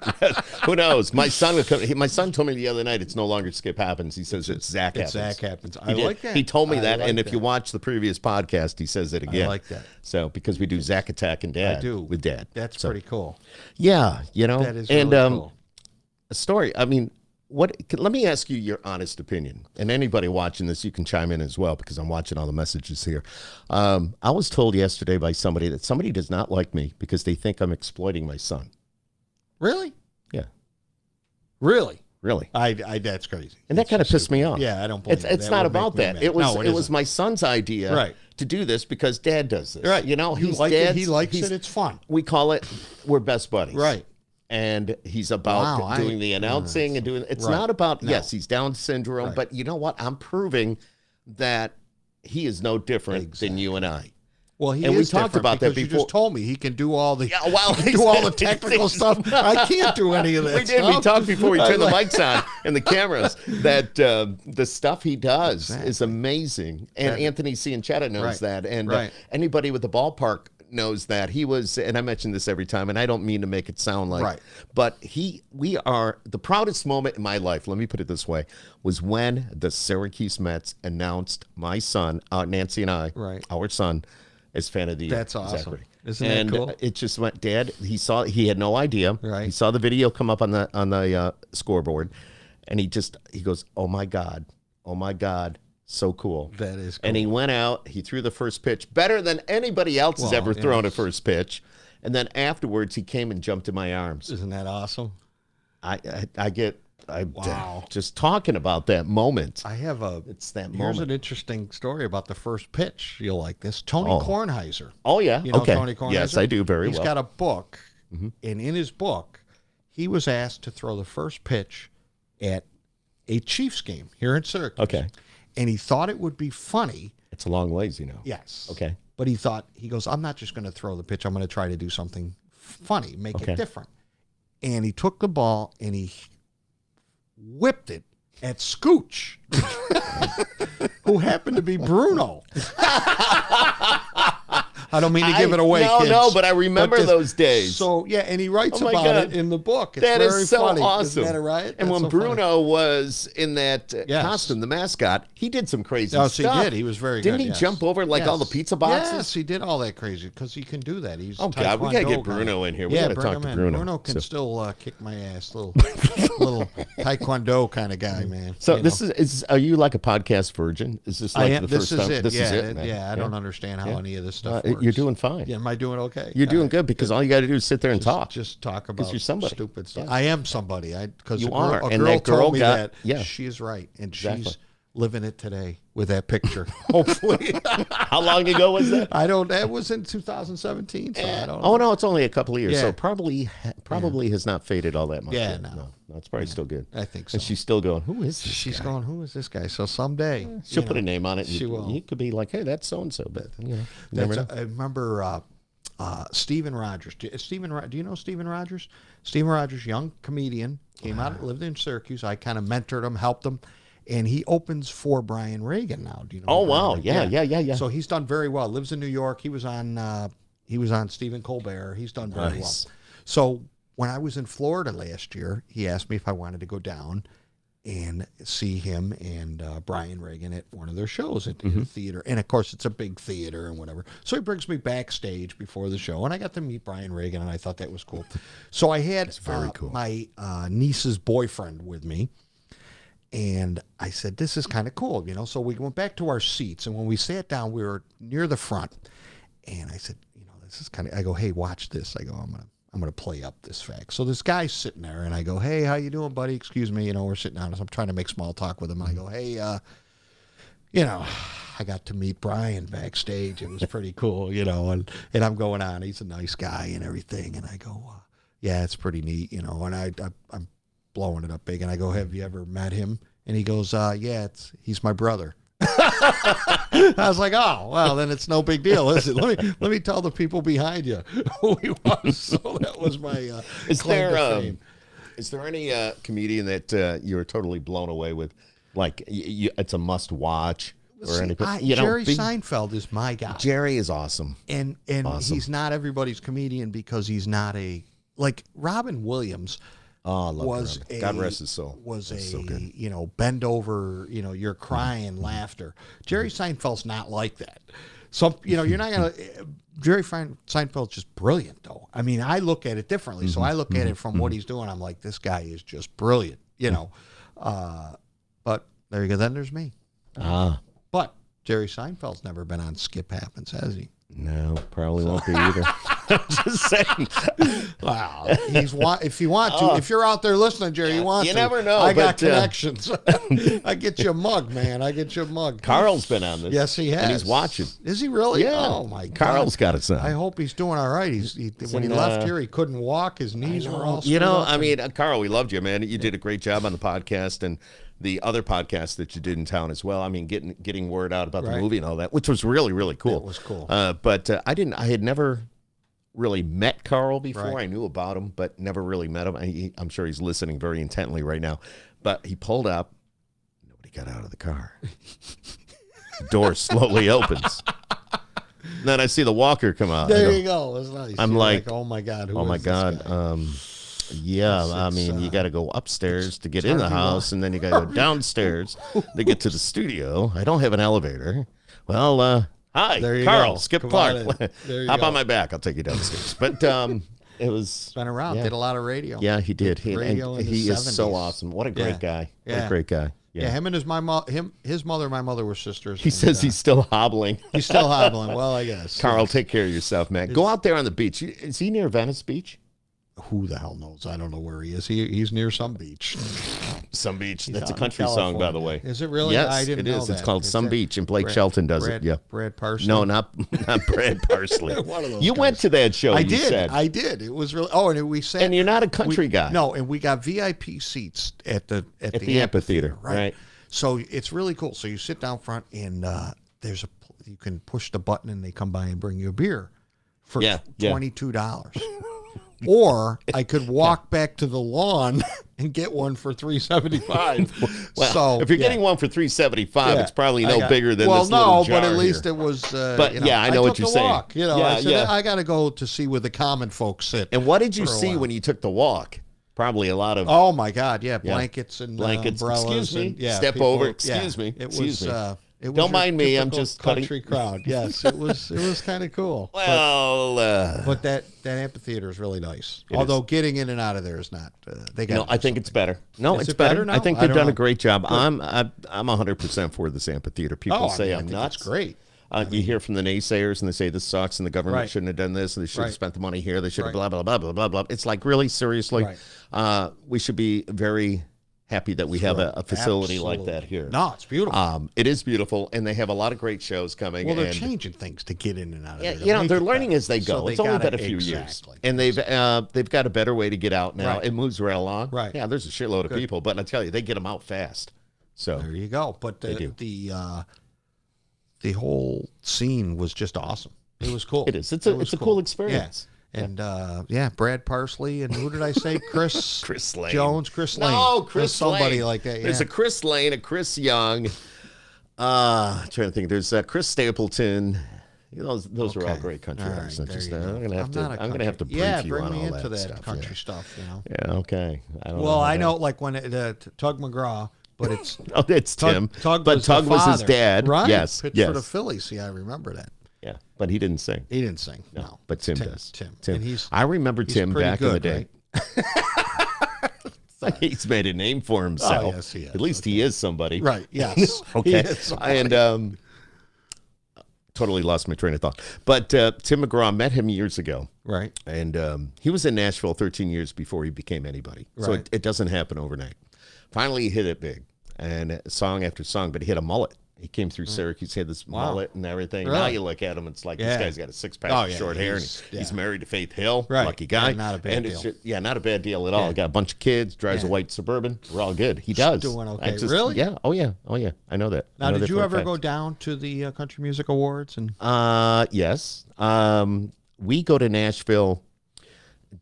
Who knows? My son will come. My son told me the other night it's no longer Skip Happens. He says it's Zach It's Happens. Zach Happens. He I did. like that. He told me I that, like and if that. you watch the previous podcast, he says it again. like that. So because we do Zach Attack and Dad, I do. with Dad. That's So, pretty cool. Yeah, That is and really cool. a story. I mean, let me ask you your honest opinion, and anybody watching this, you can chime in as well because I'm watching all the messages here. I was told yesterday by somebody that somebody does not like me because they think I'm exploiting my son. Really? Yeah, Really? really. I that's crazy. And that kind of pissed me off. Yeah, I don't believe It's it. it's That not would make about me that. mad. It was No, it was isn't. my son's idea Right. to do this because Dad does this. Right. You know, You he's like it, Dad's, he likes he's- it. It's fun. We call it we're best buddies. Right. And he's about Wow, doing the announcing and doing it's Right. not about No. yes, he's Down syndrome, Right. but you know what? I'm proving that he is no different than you and I. Well, he And we is talked different about that because you before. just told me he can do all the Yeah, well, he can do all the technical stuff. I can't do any of that. We did. We stuff. talked before we I turned the like- mics on and the cameras that the stuff he does is amazing. And Anthony Cianchetta knows Right. that. And Right. anybody with the ballpark knows that. He was, and I mention this every time, and I don't mean to make it sound like, Right. but we are, the proudest moment in my life, let me put it this way, was when the Syracuse Mets announced my son, Nancy and I, Right. our son, as fan of the year. That's awesome. Zachary. Isn't that and cool? it just went, Dad, he had no idea. Right. He saw the video come up on the scoreboard, and he goes, oh my God, so cool. That is cool. And he went out, he threw the first pitch better than anybody else has Well, ever yeah. thrown a first pitch. And then afterwards, he came and jumped in my arms. Isn't that awesome? I get Wow. Just talking about that moment. I have It's that here's moment. an interesting story about the first pitch. You'll like this. Tony Kornheiser. Oh, yeah. You know Okay. Tony Kornheiser? Yes, I do very He's well. got a book, and in his book, he was asked to throw the first pitch at a Chiefs game here in Syracuse. Okay. And he thought it would be funny. It's a long ways, you know. Yes. Okay. But he goes, I'm not just going to throw the pitch. I'm going to try to do something funny, make Okay. it different. And he took the ball and he whipped it at Scooch, who happened to be Bruno. I don't mean to give it away, kids. No, but I remember those days. So, yeah, and he writes Oh, my about God. it in the book. It's That very is so funny. awesome. Isn't that right? And That's when so funny. Bruno was in that Yes. costume, the mascot, he did some crazy Yes, stuff. he did. He was very Didn't good. he yes. jump over like all the Yes. pizza boxes? Yes, he did all that crazy because he can do that. He's Oh, God, we got to Taekwondo get guy. Bruno in here. We Yeah, got to bring talk him to in. Bruno. Bruno can So- still kick my ass. Little Taekwondo kind of guy, man. So You this know. is are you like a podcast virgin? Is this like I am. the This first is time? it. This yeah, is it, man. yeah. I don't understand how any of this stuff You're works. doing fine. Yeah, am I doing okay? You're doing good because all you got to do is sit there and talk. Just talk about you're somebody. stupid stuff. Yeah. I am somebody. Because You a girl, are, a and girl that girl told me got- that. yeah. She's right, and Exactly. she's living it today with that picture. Hopefully, How long ago was that? I don't. That was in 2017. So I don't. Oh no, it's only a couple of years, Yeah. so probably has not faded all that much. Yeah, yet. no. It's probably still good. I think so. And she's still going. Who is this? She's guy? going, who is this guy? So someday She'll you put know, a name on it. And she you, will. You could be like, hey, that's so and so, but you know, you never know. I remember Steven Rogers. Do you know Steven Rogers? Steven Rogers, young comedian, came out, lived in Syracuse. I kind of mentored him, helped him, and he opens for Brian Regan now. Do you know? Oh, Brian wow. Regan? Yeah. So he's done very well. Lives in New York. He was on Stephen Colbert. He's done very Nice. well. So when I was in Florida last year, he asked me if I wanted to go down and see him and Brian Regan at one of their shows at the theater. And of course, it's a big theater and whatever. So he brings me backstage before the show, and I got to meet Brian Regan, and I thought that was cool. So I had very cool. my niece's boyfriend with me. And I said, this is kind of cool, you know. So we went back to our seats, and when we sat down, we were near the front. And I said, you know, this is kind of. I go, hey, watch this. I go, I'm gonna play up this fact. So this guy's sitting there, and I go, hey, how you doing, buddy? Excuse me, you know, we're sitting down. So I'm trying to make small talk with him, and I go, hey, you know, I got to meet Brian backstage. It was pretty cool, you know, and I'm going on. He's a nice guy and everything, and I go, yeah, it's pretty neat, you know. And I'm blowing it up big, and I go, have you ever met him? And he goes, yeah, he's my brother. I was like, oh, well, then it's no big deal, is it? Let me tell the people behind you who he was. So that was my Is claim there to fame. is there any comedian that you're totally blown away with? Like it's a must watch or anything? You know, Jerry Seinfeld is my guy. Jerry is awesome. And Awesome. he's not everybody's comedian because he's not like Robin Williams Oh, I love was Robin. God rest his soul. was That's a so good. you know, bend over, you know, you're crying laughter. Jerry Seinfeld's not like that. So you know, you're not gonna. Jerry Seinfeld's just brilliant, though. I mean, I look at it differently. So I look at it from what he's doing. I'm like, this guy is just brilliant, you know. But there you go. Then there's me. But Jerry Seinfeld's never been on Skip Happens, has he? No, probably won't be either. Just saying. Wow. If you want to, if you're out there listening, Jerry, you want you to. never know, I got but, connections. I get you a mug, man. I get you a mug. Carl's been on this. Yes, he has. And he's watching. Is he really? Yeah. Oh my God. Carl's got it son. I hope he's doing all right. When he in, left here, he couldn't walk. His knees were all. You know, screwed up. I mean, Carl, we loved you, man. You did a great job on the podcast and the other podcast that you did in town as well. I mean, getting word out about the Right. movie and all that, which was really, really cool. It was cool. But I had never really met Carl before. Right. I knew about him, but never really met him. I'm sure he's listening very intently right now. But he pulled up. Nobody got out of the car. The door slowly opens. Then I see the walker come out. There you go. It's nice. I'm You're like, oh my God. Who Oh my is this God. guy? Yeah, It's- I mean, you got to go upstairs to get in the Harvey house, and then you got to go downstairs to get to the studio. I don't have an elevator. Well, hi, There you Carl, go. Skip Come Clark. on in. There you Hop go. on my back. I'll take you downstairs. But it was, Been around. yeah. Did a lot of radio. yeah, he did. Radio in the He is so 70s. awesome. What a great Yeah. guy. What Yeah. a great guy. Yeah, him and his mother, and my mother were sisters. He and, says he's still hobbling. he's still hobbling. Well, I guess. Carl, take care of yourself, man. Go out there on the beach. Is he near Venice Beach? Who the hell knows? I don't know where he is. He's near some beach. Some Beach. He's That's a out in country song, by the California. way. Is it really? Yes, I didn't it know is. that. It's called Is Some that Beach, and Blake Brad- Shelton does Brad- it. Yeah. Brad Parsley. No, not Brad Parsley. One of those You went guys. to that show. I you did. Said. I did. It was really. Oh, and we sat. And you're not a country guy. No, and we got VIP seats at the amphitheater, right. So it's really cool. So you sit down front, and you can push the button, and they come by and bring you a beer for $22. Or I could walk back to the lawn and get one for $3.75. Well, so if you're getting one for $3.75, it's probably no bigger than well, this little jar but at least here. it was. But I know took what you're the saying. Walk, I said, I got to go to see where the common folks sit. And what did you for a see while. when you took the walk? Probably a lot of Oh my God! Yeah, blankets and blankets. umbrellas. Excuse me. And, Step people, over. Excuse me. It Excuse was. me. It was Don't your mind me, I'm typical just cutting- country crowd. Yes, it was. It was kind of cool. Well, but that amphitheater is really nice. Although getting in and out of there is not. They got. no, I think it's better. No, Is it's it better better. now? I think I they've don't done know. a great job. I'm 100% for this amphitheater. People say I I'm think nuts. It's great. You hear from the naysayers, and they say this sucks, and the government Right. shouldn't have done this, and they should have Right. spent the money here. They should have Right. blah blah blah blah blah blah. It's like, really, seriously, we should be very happy that we have a facility like that here. No, it's beautiful. It is beautiful, and they have a lot of great shows coming. Well, they're and changing things to get in and out of yeah, there. they're learning as they go. It's only been a few years, and they've got a better way to get out now. Right. It moves right along. Right. Yeah, there's a shitload of people, but I tell you, they get them out fast. So There you go. But They do. the whole scene was just awesome. It was cool. it is. It's a cool experience. Yeah. And Brad Parsley and who did I say? Chris Lane. Jones, Chris Lane. No, There's Chris somebody Lane. like that. Yeah. There's a Chris Lane, a Chris Young. Trying to think. There's Chris Stapleton. Those are all great country All artists. right, Just, there you go. I'm gonna have to brief yeah, you bring on me all into that stuff. country stuff. Yeah. Okay. I don't know. Well, how I that- know like when Tug McGraw, but it's Oh, it's Tim. Tug but was Tug the was his father, dad. right? Yes. Pitched yes. for the Phillies. See, I remember that. Yeah, but he didn't sing. He didn't sing. No, But Tim does. Tim. Tim. And I remember Tim pretty back in the good, day. He's made a name for himself. Oh, yes, he has. At least he is somebody. Right. Yes. Okay. He is somebody. And totally lost my train of thought. But Tim McGraw, met him years ago. Right. And he was in Nashville 13 years before he became anybody. So Right. it doesn't happen overnight. Finally, he hit it big. And song after song, but he had a mullet. He came through Syracuse, he had this mullet and everything. Really? Now you look at him, it's like Yeah. this guy's got a six-pack Oh, of yeah, short hair, and he's- he's yeah. married to Faith Hill. Right. Lucky guy. Yeah, not a bad And it's deal. just- not a bad deal at all. Yeah. Got a bunch of kids, drives a Yeah. white Suburban. We're all good. He does. doing I okay. Really? Yeah. Oh, yeah. Oh, yeah. I know that. I Now, know did that you for a ever fact. go down to the Country Music Awards? And Yes. We go to Nashville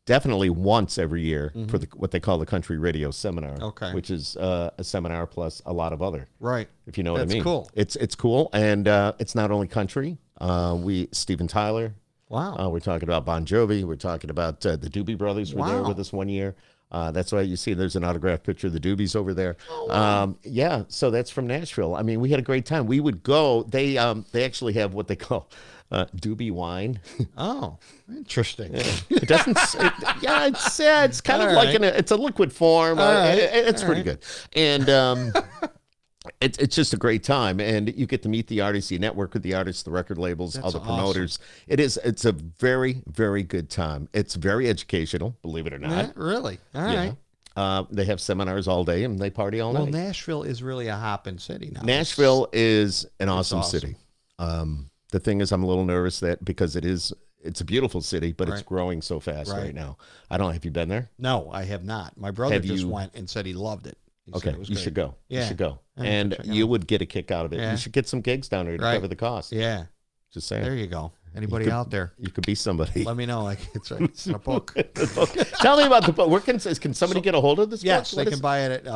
definitely once every year for what they call the Country Radio Seminar. Okay. Which is a seminar plus a lot of other. right, If you know what That's I mean. cool. It's cool, and it's not only country. Steven Tyler. wow, We're talking about Bon Jovi. We're talking about the Doobie Brothers were there Wow. with us one year. That's why you see there's an autographed picture of the Doobies over there. Yeah, so that's from Nashville. I mean, we had a great time. We would go. They actually have what they call Doobie wine. oh, interesting. It doesn't. It's kind of All like right. it's a liquid form. All right. It's All pretty right. good, and it's just a great time. And you get to meet the artists, you network with the artists, the record labels, all That's the awesome. promoters. It's a very, very good time. It's very educational, believe it or not. Yeah, really? All Yeah. right. They have seminars all day and they party all Well, night. Nashville is really a hopping city now. Nashville is an awesome awesome. city. The thing is, I'm a little nervous that because it's a beautiful city, but it's Right. growing so fast right. Right. now. I don't know. Have you been there? No, I have not. My brother Have just you- went and said he loved it. He said Okay, it was you great. should go. You Yeah. should go. Yeah, And check it you out. would get a kick out of it. Yeah. You should get some gigs down there to Right. cover the cost. Yeah, Just saying. there you go. Anybody could- out there? You could be somebody. Let me know. Like it's a book. Tell me about the book. Where can somebody get a hold of this Yes, book? they What can is- buy it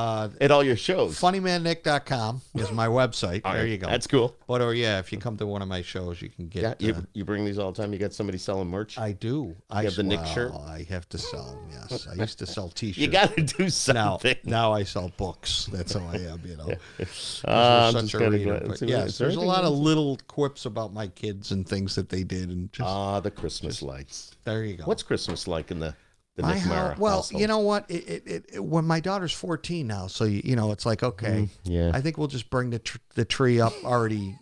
at all your shows. funnymannick.com is my website. All There right, you go. That's cool. But yeah, if you come to one of my shows, you can get. Yeah, you bring these all the time. You got somebody selling merch. I do. I have the Nick well, shirt? I have to sell them. Yes, I used to sell T-shirts. You got to do now. something. Now I sell books. That's how I am. You know. I'm Such just a kinda reader. glad- But is there yes, there's a anything lot of else? little quips about my kids and things that they did, and just The Christmas lights. there you go. What's Christmas like in the my Nick Mara well, household? you know what? When my daughter's 14 now, so you know, it's like okay, yeah. I think we'll just bring the tree up already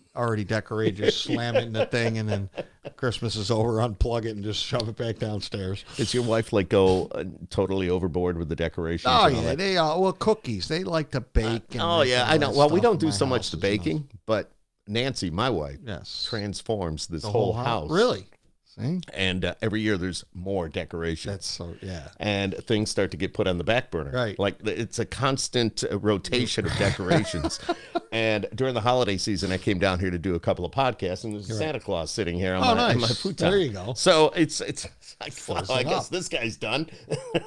decorated, just slam it in the thing, and then Christmas is over, unplug it and just shove it back downstairs. Does your wife like go totally overboard with the decorations? Oh and all yeah, that? they well cookies. They like to bake. And Oh make yeah, all I know. that Well, we stuff don't in do my so much the houses, you know. baking, but Nancy, my wife, Yes, transforms this the whole house. Really? See, And every year there's more decoration. that's so yeah. And things start to get put on the back burner. Right. Like it's a constant rotation of decorations. And during the holiday season, I came down here to do a couple of podcasts, and there's a Santa Claus sitting here on, Oh, on my nice. futon. There you go. So it's like, Fills well, I it guess up. this guy's done.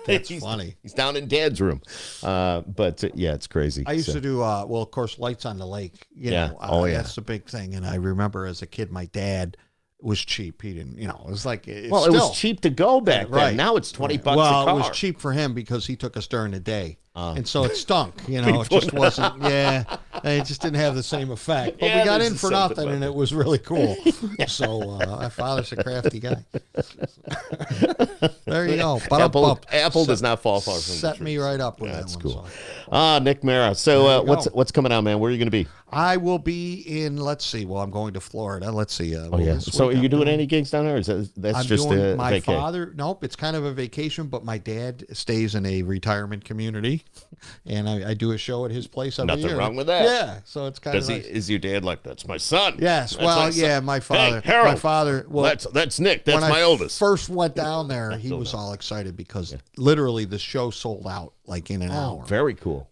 That's he's, funny. He's down in Dad's room. But yeah, it's crazy. I used So- to do well, of course, lights on the lake. You Yeah. know, Oh, yeah. that's the big thing. And I remember as a kid, my dad was cheap. He didn't, it was like it Well, it was cheap to go back then. Right. Now it's 20 bucks well, a car. it was cheap for him because he took us during the day. And so it stunk, it just wasn't, it just didn't have the same effect. But Yeah, we got there's in for something nothing, about and it was really cool. So my father's a crafty guy. There you go. Apple does not fall far from the Set tree. me right up with Yeah, that that's one. cool. So. Nick Mara. So There you what's coming out, man? Where are you going to be? I will be in, let's see, well, I'm going to Florida. Let's see. Oh, yeah. So are you doing any gigs down there? Or that's I'm just doing a my vacay? father. Nope, it's kind of a vacation, but my dad stays in a retirement community, and I do a show at his place every Nothing year. wrong with that. Yeah, so it's kind Does of he? nice. Is your dad like, that's my son? Yes, That's well, my son. yeah, my father. Hey, Harold, my father. Well, that's Nick. That's when my I oldest. first went down there, he was all excited because literally the show sold out like in an hour. Very cool.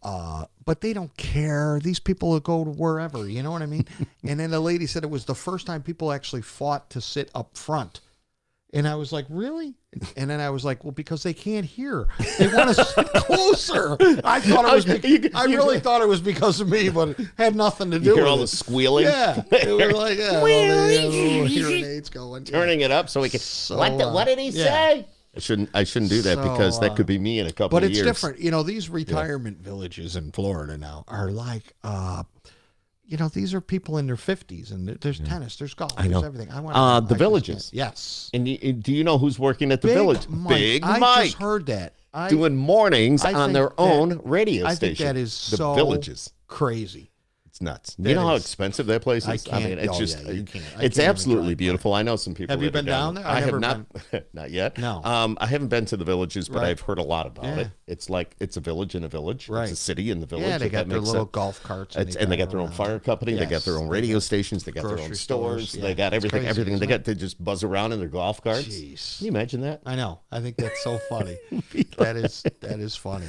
But they don't care. These people will go to wherever, you know what I mean? And then the lady said it was the first time people actually fought to sit up front. And I was like, really? And then I was like, well, because they can't hear. They want to sit closer. I thought it was. I really thought it was because of me, but it had nothing to do You hear with all the it. squealing? Yeah, they were like, well, they have little hearing aids going. Turning it up so we can. So, what did he yeah. say? I shouldn't do that So, because that could be me in a couple But of it's years. different. These retirement villages in Florida now are like, these are people in their 50s, and there's tennis, there's golf, there's everything. I want The Villages. Yes. And do you know who's working at the Village? Big I Mike. just heard that. Doing mornings I on think their that- own radio I station. think that is the so Villages. crazy. It's nuts. That You know how is- expensive that place is? I can't- mean, it's oh, just, yeah, you can't. I it's can't even absolutely drive by. beautiful. I know some people. Have you that been are down there? I I've have never not, not yet. No. I haven't been to the Villages, but Right. I've heard a lot about Yeah. it. It's like, it's a village in a village. Right. It's a city in the village. Yeah, they if got that their makes little sense. golf carts. And they got drive their own around. fire company. They got Yes. their own radio stations. They got their own Grocery stores. stores. They Yeah. got It's everything. crazy, Everything. They isn't got. They just buzz around in their golf carts. Jeez. Can you imagine that? I know. I think that's so funny. that is funny.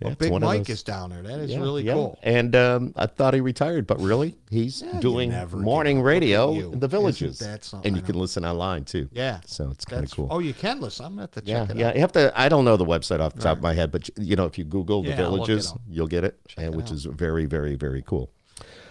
Well, it's Big one of Mike those- is down there. That is Yeah, really yeah. cool. And I thought he retired, but really, he's you doing never give morning up. Look radio at you. in the Villages. Isn't that something? And I you can know. listen online too. Yeah. So it's kind of That's cool. Oh, you can listen. I'm going to have to Yeah, check it yeah. out. You have to. I don't know the website off the top of my head, but if you Google the Yeah, I'll look it Villages, up. you'll get it, it which out. is very, very, very cool.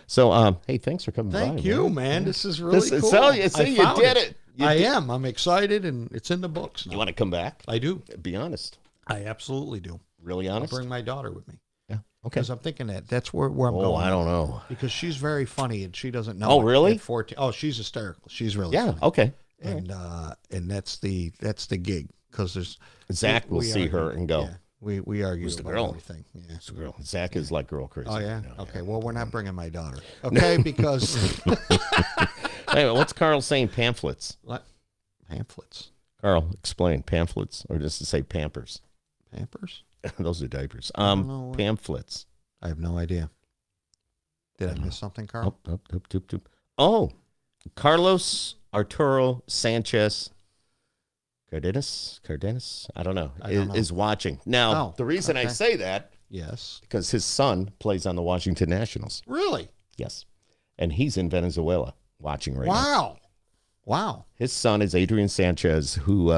So, hey, thanks for coming by. Thank you, man. This is really cool. So, I see, you found did it. You I did- am. I'm excited, and it's in the books now. You want to come back? I do. Be honest. I absolutely do. Really I'll honest. bring my daughter with me Yeah. Okay. because I'm thinking that's where I'm Oh, going. I don't know. Because she's very funny, and she doesn't know. Oh, it really? At 14. Oh, she's hysterical. She's really Yeah. funny. Okay. And that's the gig because there's Zach will we see argue. her and go. Yeah, we argue the about girl? everything. Yeah. "It's a girl." Zach is like girl crazy. Oh yeah. No, Okay. Well, we're not bringing my daughter. Okay, because Hey, what's Carl saying? Pamphlets. what? Pamphlets, Carl, explain pamphlets, or just to say Pampers. Pampers. Those are diapers. don't know what- Pamphlets. I have no idea. Did I miss something, Carl? Oh, Carlos Arturo Sanchez Cardenas. I don't know. I don't know. Is watching now. Oh, the reason I okay. say that Yes. because his son plays on the Washington Nationals. Really? Yes, and he's in Venezuela watching right now. Wow. Wow. His son is Adrian Sanchez, who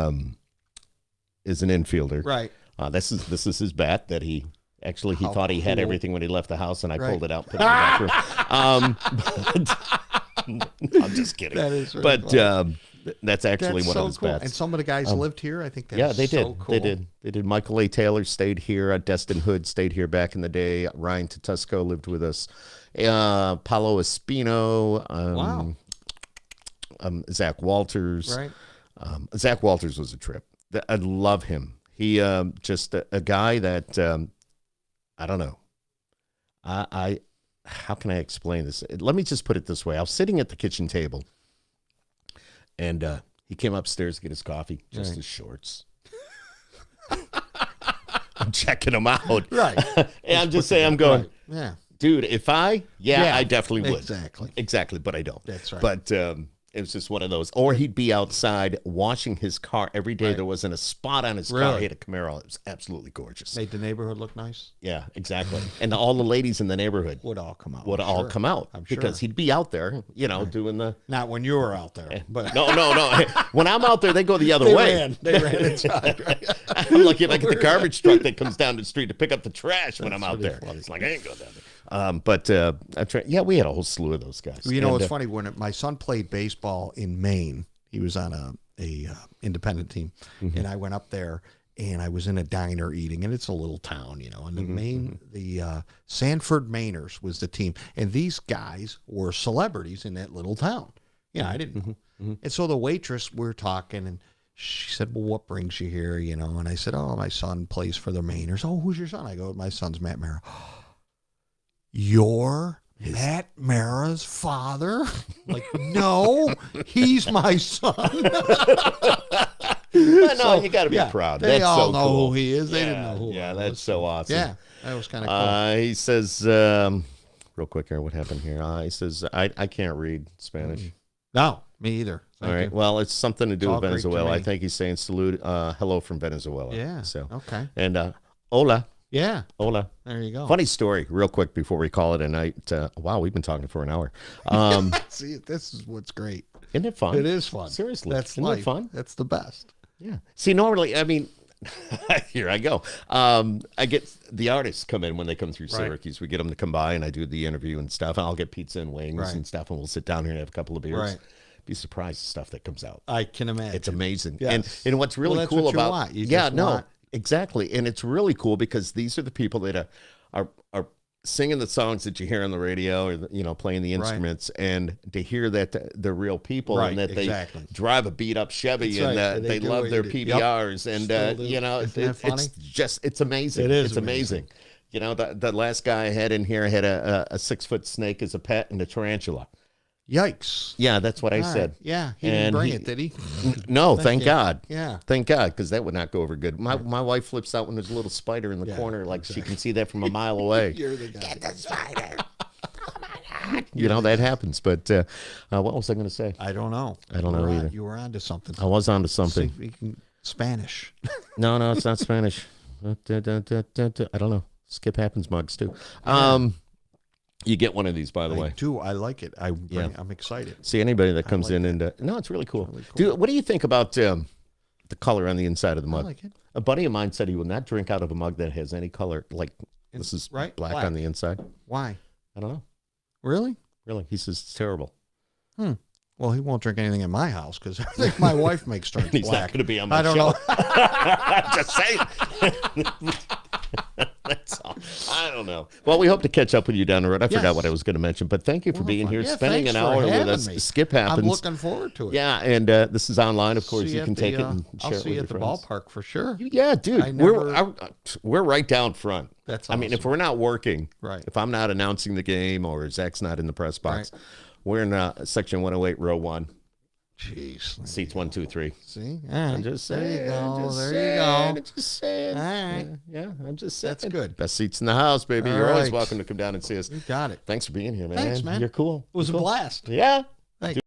is an infielder. Right. This is his bat that he actually How thought he had cool. everything when he left the house, and I Right. pulled it out, put it in the back room. I'm just kidding. That is really but funny. that's actually That's one so of his cool. bats. And some of the guys lived here. I think that's Yeah, they did. so cool. They did. Michael A. Taylor stayed here. Destin Hood stayed here back in the day. Ryan Tatusco lived with us. Paulo Espino. Wow. Zach Walters. Right. Zach Walters was a trip. I love him. He just a guy that I don't know. I how can I explain this? Let me just put it this way. I was sitting at the kitchen table, And he came upstairs to get his coffee, just his shorts. I'm checking him out. Right. And I'm just saying, I'm going, Right. Yeah. dude, if I definitely would. Exactly, but I don't. That's right. But it was just one of those. Or he'd be outside washing his car every day. Right. There wasn't a spot on his car. Really? He had a Camaro. It was absolutely gorgeous. Made the neighborhood look nice. Yeah, exactly. And all the ladies in the neighborhood Would all come out. would I'm all sure. come out I'm sure. because he'd be out there, doing the. Not when you were out there, but No. When I'm out there, they go the other they way. ran. They ran inside. Right? I'm lucky if I get the garbage truck that comes down the street to pick up the trash when I'm out really there. funny. It's like, I ain't going down there. But I try. Yeah, we had a whole slew of those guys. You know, And, it's funny when my son played baseball in Maine. He was on a independent team, and I went up there and I was in a diner eating, and it's a little town, and the Sanford Mainers was the team, and these guys were celebrities in that little town. I didn't know. And so the waitress, we're talking, and she said, "Well, what brings you here?" And I said, "Oh, my son plays for the Mainers." "Oh, who's your son?" I go, "My son's Matt Mara." "You're Matt Mara's father?" Like, "No, he's my son." no, you got to be yeah, proud. They That's all so know cool. who he is. They Yeah, didn't know who. Yeah, I that's was. so awesome. Yeah, that was kind of cool. He says, real quick here, what happened here? He says, I can't read Spanish. No, me either. All right. Well, it's something to do all with Greek to Venezuela. I me. think he's saying salute, hello from Venezuela. Yeah. So Okay. and hola, Yeah. hola. There you go. Funny story, real quick before we call it a night. Wow, we've been talking for an hour. See, this is what's great. Isn't it fun? It is fun. Seriously, That's isn't life. it fun? That's the best. Yeah. See, normally, I mean, here I go. I get the artists come in when they come through Right. Syracuse. We get them to come by, and I do the interview and stuff. And I'll get pizza and wings Right. and stuff, and we'll sit down here and have a couple of beers. Right. Be surprised the stuff that comes out. I can imagine. It's amazing. Yes. And what's really Well, that's cool what you about want. You just want- exactly. And it's really cool because these are the people that are singing the songs that you hear on the radio or playing the instruments, and to hear that they're real people Right, and that exactly. they drive a beat up Chevy That's and right. they do love what their you do. Yep. PBRs and Still do. Isn't that funny? it's amazing. It is It's amazing. The last guy I had in here had a 6-foot snake as a pet and a tarantula. Yikes. Yeah, that's what I All right. said. Yeah. He didn't And bring he- it, did he? No, thank you. God. Yeah. Thank God, because that would not go over good. My wife flips out when there's a little spider in the Yeah, corner, like she can see that from a mile away. You're the guy. Get the spider. Oh my God. That happens. But what was I going to say? I don't know. I don't know either. You were onto something. I was on to See something. if we can Spanish. No, it's not Spanish. I don't know. Skip happens mugs too. You get one of these, by the way. I like it. I'm excited. See anybody that comes like in and no, it's really cool. really cool. Dude, what do you think about the color on the inside of the I mug? like it. A buddy of mine said he will not drink out of a mug that has any color. Like this is right? black Black. on the inside. Why? I don't know. Really? Really, he says it's terrible. Well, he won't drink anything in my house because I think my wife makes drinks He's not black. going to be on my I don't show. know. Just saying. That's all. I don't know. Well, we hope to catch up with you down the road. I forgot Yes. what I was going to mention, but thank you for being here, Yeah, spending an thanks for hour with having us. me. Skip happens. I'm looking forward to it. Yeah, and this is online. Of course, See you at can the, take it and I'll share it see with you your at the friends. ballpark for sure. Yeah, dude, I never- we're right down front. That's I mean, if awesome. we're not working, Right. if I'm not announcing the game or Zach's not in the press box, we're in section 108, row 1, Jeez. seats 1, 2, 3. See? All right. I'm just saying. There you go. Just There saying, you go. I'm just saying. All right. Yeah, I'm just saying. That's good. Best seats in the house, baby. All You're always right. welcome to come down and see us. You got it. Thanks for being here, man. Thanks, man. You're cool. It was You're a cool. blast. Yeah.